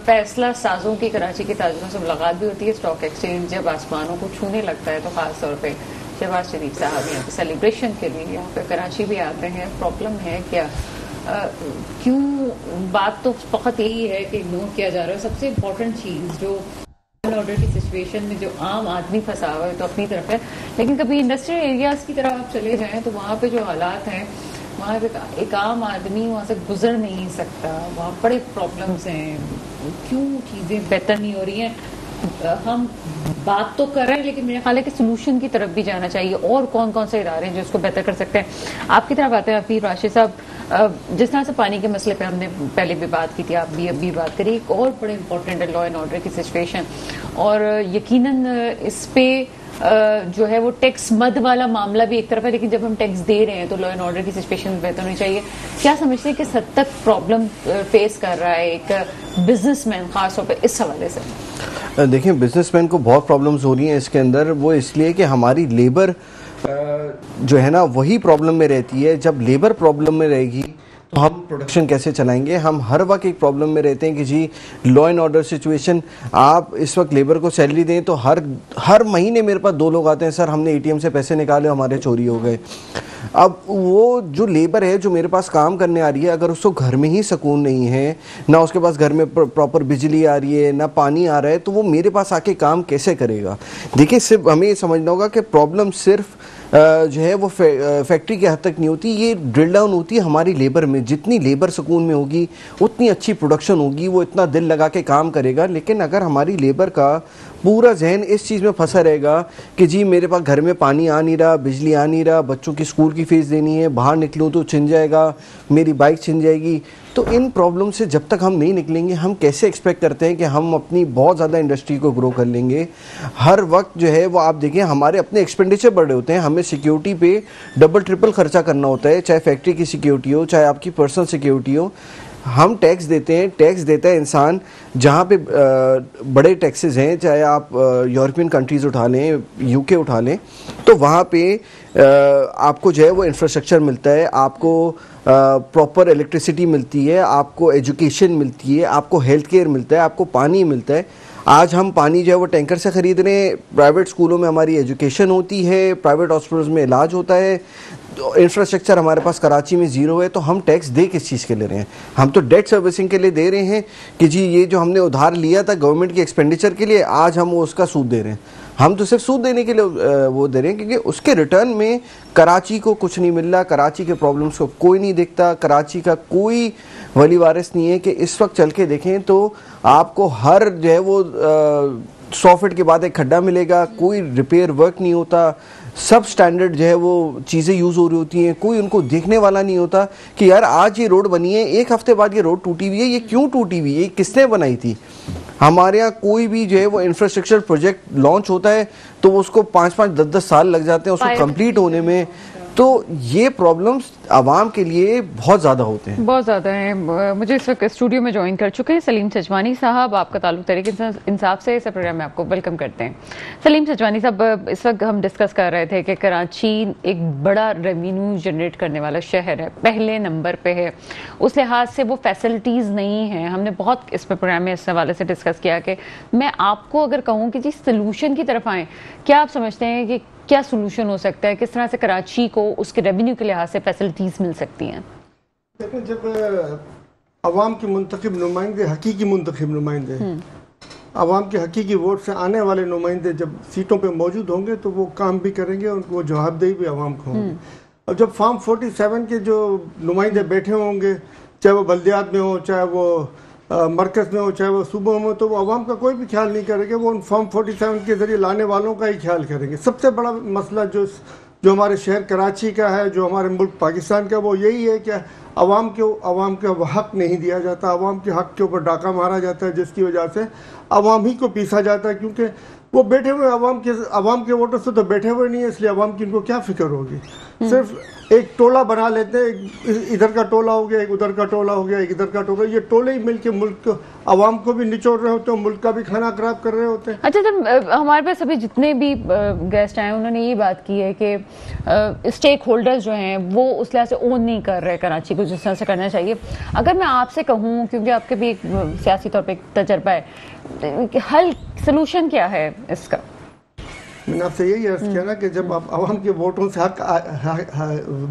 फैसला साजों की कराची के ताजरों से मुलाकात भी होती है। स्टॉक एक्सचेंज जब आसमानों को छूने लगता है तो खास तौर पे शहबाज शरीफ साहब यहाँ पे सेलिब्रेशन के लिए यहाँ पे कराची भी आते हैं। प्रॉब्लम है क्या? क्यों? बात तो फकत यही है कि इग्नोर किया जा रहा है। सबसे इम्पोर्टेंट चीज़ जो ऑर्डर की सिचुएशन में जो आम आदमी फंसा हुआ है तो अपनी तरफ है, लेकिन कभी इंडस्ट्रियल एरियाज की तरफ आप चले जाएं तो वहाँ पे जो हालात हैं, वहाँ पे एक आम आदमी वहाँ से गुजर नहीं सकता। वहाँ बड़े प्रॉब्लम्स हैं। क्यों चीज़ें बेहतर नहीं हो रही हैं? हम बात तो कर रहे हैं, लेकिन मेरे ख्याल है कि सोल्यूशन की तरफ भी जाना चाहिए। और कौन कौन से इदारे हैं जो इसको बेहतर कर सकते हैं? आपकी तरफ आते हैं हफीज राशिद साहब। जिस तरह से पानी के मसले पे हमने पहले भी बात की थी, आप भी अभी बात करिए, एक और बड़े इंपॉर्टेंट है लॉ एंड ऑर्डर की सिचुएशन, और यकीनन इस पे जो है वो टैक्स मद वाला मामला भी एक तरफ है, लेकिन जब हम टैक्स दे रहे हैं तो लॉ एंड ऑर्डर की सिचुएशन बेहतर होनी चाहिए। क्या समझते हैं किस हद तक प्रॉब्लम फेस कर रहा है एक बिजनेसमैन खास तौर पर इस हवाले से? देखिए, बिजनेसमैन को बहुत प्रॉब्लम्स हो रही हैं इसके अंदर। वो इसलिए कि हमारी लेबर जो है ना वही प्रॉब्लम में रहती है। जब लेबर प्रॉब्लम में रहेगी तो हम प्रोडक्शन कैसे चलाएंगे? हम हर वक्त एक प्रॉब्लम में रहते हैं कि जी लॉ एंड ऑर्डर सिचुएशन, आप इस वक्त लेबर को सैलरी दें तो हर महीने मेरे पास 2 लोग आते हैं, सर हमने ATM से पैसे निकाले, हमारे चोरी हो गए। अब वो जो लेबर है जो मेरे पास काम करने आ रही है, अगर उसको घर में ही सुकून नहीं है, ना उसके पास घर में प्रॉपर बिजली आ रही है, ना पानी आ रहा है, तो वो मेरे पास आके काम कैसे करेगा? देखिए, सिर्फ हमें ये समझना होगा कि प्रॉब्लम सिर्फ जो है वो फैक्ट्री के हद तक नहीं होती, ये ड्रिल डाउन होती है हमारी लेबर में। जितनी लेबर सुकून में होगी उतनी अच्छी प्रोडक्शन होगी, वो इतना दिल लगा के काम करेगा। लेकिन अगर हमारी लेबर का पूरा जहन इस चीज़ में फंसा रहेगा कि जी मेरे पास घर में पानी आ नहीं रहा, बिजली आ नहीं रहा, बच्चों की स्कूल की फीस देनी है, बाहर निकलूँ तो छिन जाएगा, मेरी बाइक छिन जाएगी, तो इन प्रॉब्लम से जब तक हम नहीं निकलेंगे, हम कैसे एक्सपेक्ट करते हैं कि हम अपनी बहुत ज़्यादा इंडस्ट्री को ग्रो कर लेंगे? हर वक्त जो है वो आप देखिए हमारे अपने एक्सपेंडिचर बड़े होते हैं, हमें सिक्योरिटी पे डबल ट्रिपल खर्चा करना होता है, चाहे फैक्ट्री की सिक्योरिटी हो, चाहे आपकी पर्सनल सिक्योरिटी हो। हम टैक्स देते हैं, टैक्स देता है इंसान जहाँ पे बड़े टैक्सेस हैं, चाहे आप यूरोपियन कंट्रीज़ उठा लें, UK उठा लें, तो वहाँ पे आपको जो है वो इंफ्रास्ट्रक्चर मिलता है, आपको प्रॉपर इलेक्ट्रिसिटी मिलती है, आपको एजुकेशन मिलती है, आपको हेल्थ केयर मिलता है, आपको पानी मिलता है। आज हम पानी जो है वो टैंकर से ख़रीद रहे हैं, प्राइवेट स्कूलों में हमारी एजुकेशन होती है, प्राइवेट हॉस्पिटल्स में इलाज होता है, तो इंफ्रास्ट्रक्चर हमारे पास कराची में ज़ीरो है। तो हम टैक्स दे किस चीज़ के ले रहे हैं? हम तो डेट सर्विसिंग के लिए दे रहे हैं कि जी ये जो हमने उधार लिया था गवर्नमेंट की एक्सपेंडिचर के लिए, आज हम वो उसका सूद दे रहे हैं। हम तो सिर्फ सूद देने के लिए वो दे रहे हैं, क्योंकि उसके रिटर्न में कराची को कुछ नहीं मिल रहा, कराची के प्रॉब्लम्स को कोई नहीं देखता, कराची का कोई वली वारिस नहीं है। कि इस वक्त चल के देखें तो आपको हर जो है वो 100 फीट के बाद एक खड्डा मिलेगा, कोई रिपेयर वर्क नहीं होता, सब स्टैंडर्ड जो है वो चीज़ें यूज़ हो रही होती हैं, कोई उनको देखने वाला नहीं होता कि यार आज ये रोड बनी है, 1 हफ्ते बाद ये रोड टूटी हुई है, ये क्यों टूटी हुई है, ये किसने बनाई थी? हमारे यहाँ कोई भी जो है वो इंफ्रास्ट्रक्चर प्रोजेक्ट लॉन्च होता है तो उसको 5-5, 10-10 साल लग जाते हैं उसको कंप्लीट होने में। तो ये प्रॉब्लम्स आवाम के लिए बहुत ज़्यादा होते हैं, बहुत ज़्यादा हैं। मुझे इस वक्त स्टूडियो में ज्वाइन कर चुके हैं सलीम सजवानी साहब। आपका ताल्लुक तहरीक इंसाफ से, इस प्रोग्राम में आपको वेलकम करते हैं। सलीम सजवानी साहब, इस वक्त हम डिस्कस कर रहे थे कि कराची एक बड़ा रेवेन्यू जनरेट करने वाला शहर है, पहले नंबर पे है, उस लिहाज से वो फैसिलिटीज़ नहीं हैं। हमने बहुत इस प्रोग्राम में इस हवाले से डिस्कस किया कि मैं आपको अगर कहूँ कि जी सोल्यूशन की तरफ आएँ, क्या आप समझते हैं कि क्या सोल्यूशन हो सकता है? किस तरह से कराची को उसके रेवेन्यू के लिहाज से फैसिलिटीज़ मिल सकती हैं? जब अवाम के मुंतखब नुमाइंदे, हकीकी मुंतखब नुमाइंदे आवाम के हकीकी वोट से आने वाले नुमाइंदे जब सीटों पे मौजूद होंगे तो वो काम भी करेंगे, उनको जवाबदेही भी आवाम को होंगी। और जब फॉर्म 47 के जो नुमाइंदे बैठे होंगे, चाहे वो बल्दियात में हो, चाहे वो मरकज़ में हो, चाहे वो सूबों में हो, तो वो आवाम का कोई भी ख्याल नहीं करेंगे, वो उन फॉर्म 47 के ज़रिए लाने वालों का ही ख्याल करेंगे। सबसे बड़ा मसला जो हमारे शहर कराची का है, जो हमारे मुल्क पाकिस्तान का, वो यही है कि आवाम को हक नहीं दिया जाता, आवाम के हक के ऊपर डाका मारा जाता है, जिसकी वजह से आवाम ही को पीसा जाता है, क्योंकि वो बैठे हुए आवाम के वोटर से तो बैठे हुए नहीं है, इसलिए आवाम की उनको क्या फिक्र होगी। सिर्फ एक टोला बना लेते हैं, इधर का टोला हो गया, एक उधर का टोला हो गया, एक इधर का टोला, ये टोले ही मिलके मुल्क को, आवाम को भी निचोड़ रहे होते हैं, मुल्क का भी खाना खराब कर रहे होते हैं। अच्छा, जब हमारे पास अभी जितने भी गेस्ट आए उन्होंने ये बात की है कि स्टेक होल्डर्स जो हैं वो उस लिहाज से ओन नहीं कर रहे कराची को जिस तरह से करना चाहिए। अगर मैं आपसे कहूँ, क्योंकि आपके भी एक सियासी तौर पर एक तजर्बा है, हल सलूशन क्या है इसका? मैंने आपसे यही अर्ज किया ना कि जब आप आवाम के वोटों से हक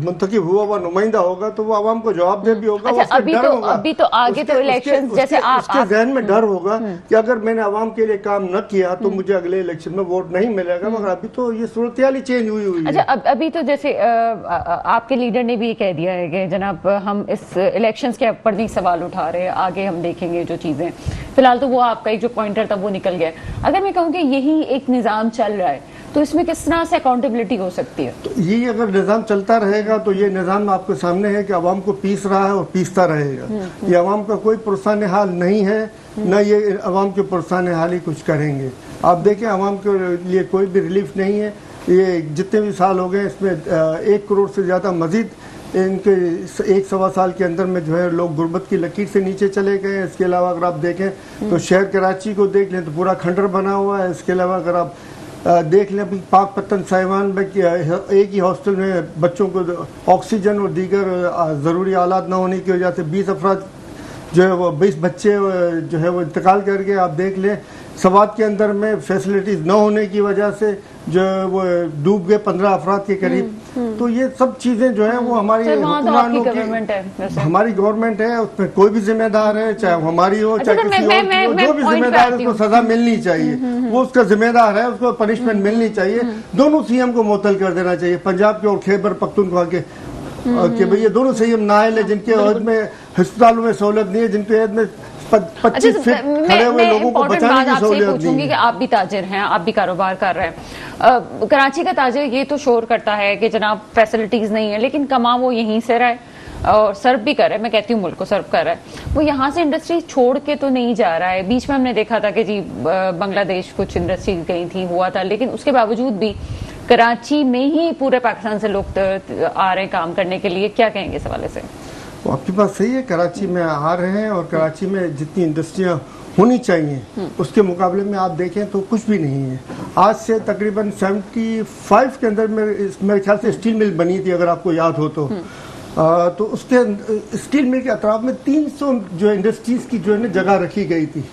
मुंतखब हुआ नुमाइंदा होगा तो वो आवाम को जवाबदेह भी होगा। अच्छा, अभी तो आगे तो इलेक्शन जैसे उसके जहन में डर होगा कि अगर मैंने आवाम के लिए काम न किया तो मुझे अगले इलेक्शन में वोट नहीं मिलेगा, मगर अभी तो ये सूरत हाल ही चेंज हुई है। अच्छा, अभी तो जैसे आपके लीडर ने भी ये कह दिया है कि जनाब हम इस इलेक्शंस के ऊपर नहीं सवाल उठा रहे, आगे हम देखेंगे जो चीजें, फिलहाल तो वो आपका एक जो पॉइंटर था वो निकल गया। अगर मैं कहूँ कि यही एक निज़ाम चल रहा है तो इसमें किस तरह से अकाउंटेबिलिटी हो सकती है? तो ये अगर निज़ाम चलता रहेगा तो ये निज़ाम आपके सामने है कि आवाम को पीस रहा है और पीसता रहेगा। ये आवाम का कोई पुरसान हाल नहीं है, न ये आवाम के पुरसान हाल ही कुछ करेंगे। आप देखें, आवाम के लिए कोई भी रिलीफ नहीं है। ये जितने भी साल हो गए इसमें 1 करोड़ से ज़्यादा मजीद इनके 1-1.25 साल के अंदर में जो है लोग गुर्बत की लकीर से नीचे चले गए हैं। इसके अलावा अगर आप देखें तो शहर कराची को देख लें तो पूरा खंडर बना हुआ है। इसके अलावा अगर आप देख लें अभी पाकपत्तन साहिवान में एक ही हॉस्टल में बच्चों को ऑक्सीजन और दीगर ज़रूरी आलात न होने की वजह से 20 अफराद जो है वो 20 बच्चे जो है वो इंतकाल कर गए। आप देख लें सवात के अंदर में फैसिलिटीज़ न होने की वजह से जो है वो डूब गए 15 अफराद के करीब। तो ये सब चीज़ें जो है वो हमारी गवर्नमेंट है, उसमें कोई भी जिम्मेदार है, चाहे हमारी हो चाहे किसी और, जो भी जिम्मेदार है उसको सजा मिलनी चाहिए, वो उसका जिम्मेदार है, उसको पनिशमेंट मिलनी चाहिए। दोनों सीएम को मुअत्तल कर देना चाहिए, पंजाब के और खैबर पख्तूनख्वा के, कि भाई ये दोनों सीएम नाअहल है, जिनके अहद में अस्पतालों में सहूलत नहीं है, जिनके अहद में 25 फीट खड़े हुए लोगों को बचाने की सहूलियत नहीं है। कि आप भी ताजिर हैं, आप भी कारोबार कर रहे हैं। कराची का ताजिर ये तो शोर करता है कि जनाब फैसिलिटीज नहीं है, लेकिन कमा वो यहीं से रहा है और सर्व भी कर रहा है। मैं कहती हूँ मुल्क को सर्व कर रहा है, वो यहाँ से इंडस्ट्री छोड़ के तो नहीं जा रहा है। बीच में हमने देखा था कि जी बांग्लादेश कुछ इंडस्ट्री गई थी, हुआ था, लेकिन उसके बावजूद भी कराची में ही पूरे पाकिस्तान से लोग आ रहे हैं काम करने के लिए। क्या कहेंगे इस हवाले से? आपकी बात सही है, कराची में आ रहे हैं और कराची में जितनी इंडस्ट्रियां होनी चाहिए उसके मुकाबले में आप देखें तो कुछ भी नहीं है। आज से तकरीबन 75 के अंदर मेरे ख्याल से स्टील मिल बनी थी, अगर आपको याद हो तो उसके स्टील मिल के अतराफ में 300 जो इंडस्ट्रीज की जो है ना जगह रखी गई थी।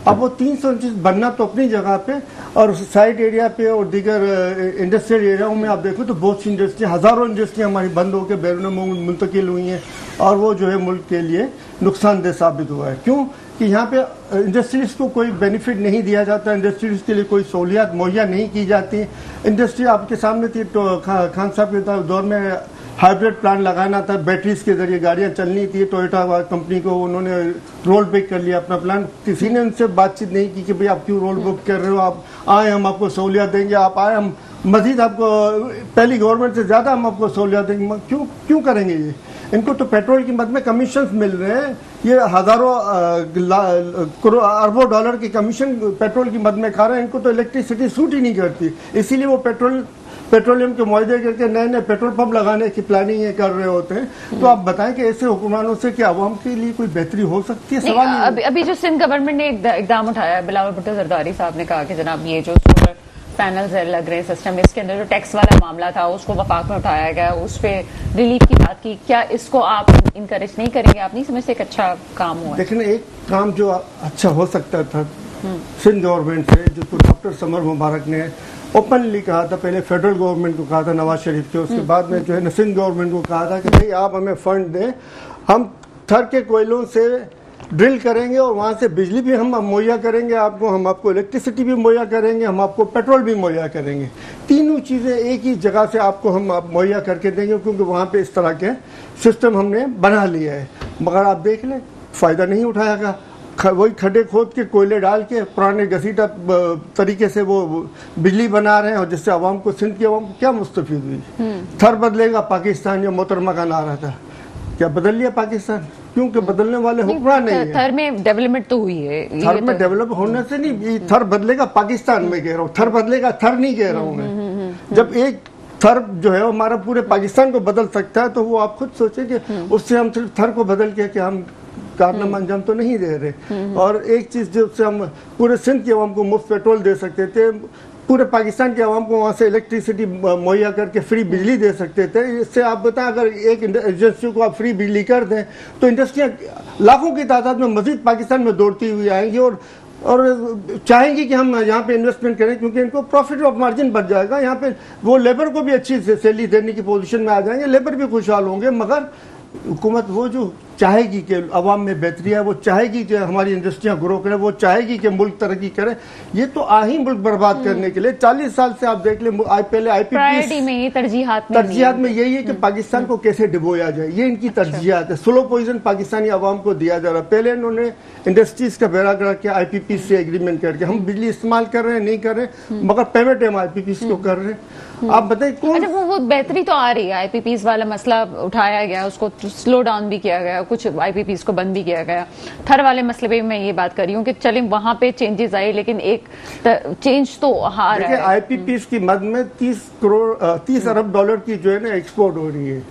अब वो 300 बनना तो अपनी जगह पे, और साइड एरिया पे और दीगर इंडस्ट्रियल एरियाओं में आप देखो तो बहुत सी इंडस्ट्री, हज़ारों इंडस्ट्रियाँ हमारी बंद होकर बैरून मुल्क मुंतकिल हुई हैं, और वो जो है मुल्क के लिए नुकसानदेह साबित हुआ है। क्यों कि यहाँ पे इंडस्ट्रीज को कोई बेनिफिट नहीं दिया जाता, इंडस्ट्रीज के लिए कोई सहूलियात मुहैया नहीं की जाती। इंडस्ट्री आपके सामने थी तो खान साहब के दौर में हाइब्रिड प्लांट लगाना था, बैटरीज के जरिए गाड़ियां चलनी थी। टोयोटा कंपनी को उन्होंने रोल बैक कर लिया अपना प्लान। किसी ने उनसे बातचीत नहीं की कि भाई आप क्यों रोल बैक कर रहे हो, आप आए हम आपको सहूलियत देंगे, आप आए हम मजीद आपको पहली गवर्नमेंट से ज़्यादा हम आपको सहूलियत देंगे। क्यों करेंगे ये? इनको तो पेट्रोल की मद में कमीशन मिल रहे हैं, ये हज़ारों अरबों डॉलर की कमीशन पेट्रोल की मद में खा रहे हैं। इनको तो इलेक्ट्रिसिटी सूट ही नहीं करती, इसीलिए वो पेट्रोलियम के मुआहदे करके नए नए पेट्रोल पंप लगाने की प्लानिंग ये कर रहे होते हैं। तो आप बताएं कि ऐसे हुक्मरानों से क्या आवाम के लिए कोई बेहतरी हो सकती है? सवाल अभी जो सिंध गवर्नमेंट ने इकदाम उठाया, बिलावल भुट्टो जरदारी साहब ने कहा कि जनाब ये जो सोलर पैनल्स लग रहे हैं सिस्टम, इसके अंदर जो टैक्स वाला मामला था उसको वफाक में उठाया गया, उस पर रिलीफ की बात की। क्या इसको आप इनकरेज नहीं करेंगे? आप नहीं समझते एक अच्छा काम हुआ? देखिए, एक काम जो अच्छा हो सकता था सिंध गवर्नमेंट से, जिसको डॉक्टर समर मुबारक ने ओपनली कहा था, पहले फेडरल गवर्नमेंट को कहा था नवाज शरीफ के, उसके बाद में जो है सिंध गवर्नमेंट को कहा था कि भाई आप हमें फंड दें, हम थर के कोयलों से ड्रिल करेंगे और वहाँ से बिजली भी हम मुहैया करेंगे आपको, हम आपको इलेक्ट्रिसिटी भी मुहैया करेंगे, हम आपको पेट्रोल भी मुहैया करेंगे। तीनों चीज़ें एक ही जगह से आपको हम मुहैया करके देंगे, क्योंकि वहाँ पे इस तरह के सिस्टम हमने बना लिया है। मगर आप देख लें, फ़ायदा नहीं उठाएगा। वही खड्डे खोद के कोयले डाल के पुराने घसीटा तरीके से वो बिजली बना रहे हैं, और जिससे आवाम को, सिंध की आवाम को क्या मुस्तफीद हुई। थर बदलेगा पाकिस्तान, या मोहतरमा का नारा था, क्या बदल लिया पाकिस्तान? क्योंकि बदलने वाले हुक्मरान नहीं है। थर में डेवलपमेंट तो हुई है, थर में डेवलप होने से नहीं, थर बदलेगा पाकिस्तान में कह रहा हूँ, थर बदलेगा, थर नहीं कह रहा हूँ मैं। जब एक थर जो है हमारा पूरे पाकिस्तान को बदल सकता है, तो वो आप खुद सोचें कि उससे हम सिर्फ थर को बदल के हम कारनामा अंजाम तो नहीं दे रहे। और एक चीज़ जिससे हम पूरे सिंध की आवाम को मुफ्त पेट्रोल दे सकते थे, पूरे पाकिस्तान के आवाम को वहाँ से इलेक्ट्रिसिटी मुहैया करके फ्री बिजली दे सकते थे। इससे आप बताएं, अगर एक एजेंसी को आप फ्री बिजली कर दें तो इंडस्ट्रियाँ लाखों की तादाद में मजीद पाकिस्तान में दौड़ती हुई आएंगी और चाहेंगी कि हम यहाँ पे इन्वेस्टमेंट करें, क्योंकि इनको प्रॉफिट ऑफ मार्जिन बढ़ जाएगा। यहाँ पे वो लेबर को भी अच्छी सैलरी देने की पोजीशन में आ जाएंगे, लेबर भी खुशहाल होंगे। मगर हुकूमत वो जो चाहेगी कि अवाम में बेहतरी है, वो चाहेगी कि हमारी इंडस्ट्रियाँ ग्रो करें, वो चाहेगी कि मुल्क तरक्की करे, ये तो आ ही मुल्क बर्बाद करने के लिए 40 साल से आप देख ले, पहले IPP में तरजीहात में यही है कि पाकिस्तान को कैसे डिबोया जाए, ये इनकी तरजीहात है। स्लो पॉइजन पाकिस्तानी अवाम को दिया जा रहा है। पहले इन्होंने इंडस्ट्रीज का बेड़ा गर्क किया IPP से एग्रीमेंट करके, हम बिजली इस्तेमाल कर रहे हैं, नहीं कर रहे, मगर पेमेंट हम IPP को कर रहे हैं। आप बताइए कौन? अच्छा, वो बेहतरी तो आ रही है, IPPs वाला मसला उठाया गया, उसको स्लो डाउन भी किया गया, कुछ IPPs को बंद भी किया गया। थर वाले मसले पे मैं ये बात कर रही हूँ कि चलें वहां पे चेंजेस आए, लेकिन एक चेंज तो आ रहा है। IPPs की मद में 30 अरब डॉलर की जो है ना एक्सपोर्ट हो रही है,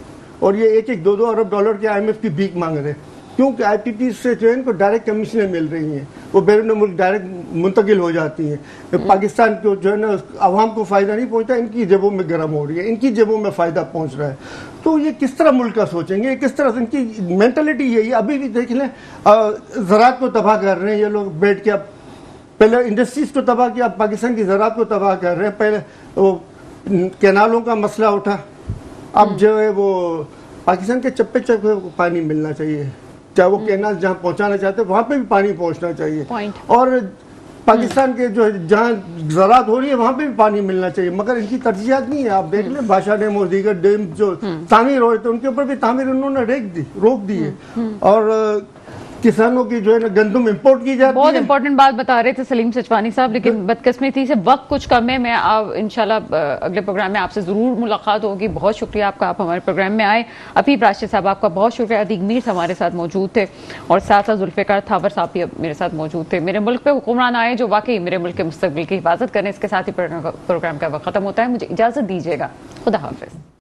और ये 1-2 अरब डॉलर के IMF की भीख मांग रहे हैं, क्योंकि IPP से जो है इनको डायरेक्ट कमीशनें मिल रही हैं, वो बैरून मुल्क डायरेक्ट मुंतकिल हो जाती हैं। पाकिस्तान को जो है ना आवाम को फ़ायदा नहीं पहुंचता, इनकी जेबों में गर्म हो रही है, इनकी जेबों में फ़ायदा पहुंच रहा है। तो ये किस तरह मुल्क का सोचेंगे, किस तरह इनकी मेंटालिटी यही है। अभी भी देख लें, ज़राअत को तबाह कर रहे हैं ये लोग बैठ के। अब पहले इंडस्ट्रीज़ को तबाह किया, अब पाकिस्तान की ज़राअत को तबाह कर रहे हैं। पहले वो कैनालों का मसला उठा, अब जो है वो पाकिस्तान के चप्पे चप्पे को पानी मिलना चाहिए, चाहे वो कैनाल जहाँ पहुँचाना चाहते हैं वहाँ पे भी पानी पहुँचना चाहिए। और पाकिस्तान के जो जहाँ ज़राअत हो रही है वहाँ पे भी पानी मिलना चाहिए, मगर इनकी तरजीहात नहीं है। आप देख लें, बादशाह डैम और दीगर डैम जो तामीर हो रहे थे उनके ऊपर भी तामीर उन्होंने रोक दी है। और किसानों की जो है ना गंदम इंपोर्ट की जाती है। बहुत इंपॉर्टेंट बात बता रहे थे सलीम सचवानी साहब, लेकिन बदकिस्मती से वक्त कुछ कम है। मैं इंशाल्लाह अगले प्रोग्राम में आपसे जरूर मुलाकात होगी। बहुत शुक्रिया आपका, आप हमारे प्रोग्राम में आए। अफीफ राशिद साहब आपका बहुत शुक्रिया। अदीक मीर हमारे साथ मौजूद थे, और साथ साथ जुल्फ़िकार थावर साहब भी मेरे साथ मौजूद थे। मेरे मुल्क पे हुक्मरान आए जो वाकई मेरे मुल्क के मुस्तकबिल की हिफाजत करें। इसके साथ ही प्रोग्राम का वक्त खत्म होता है। मुझे इजाजत दीजिएगा। खुदा हाफिज।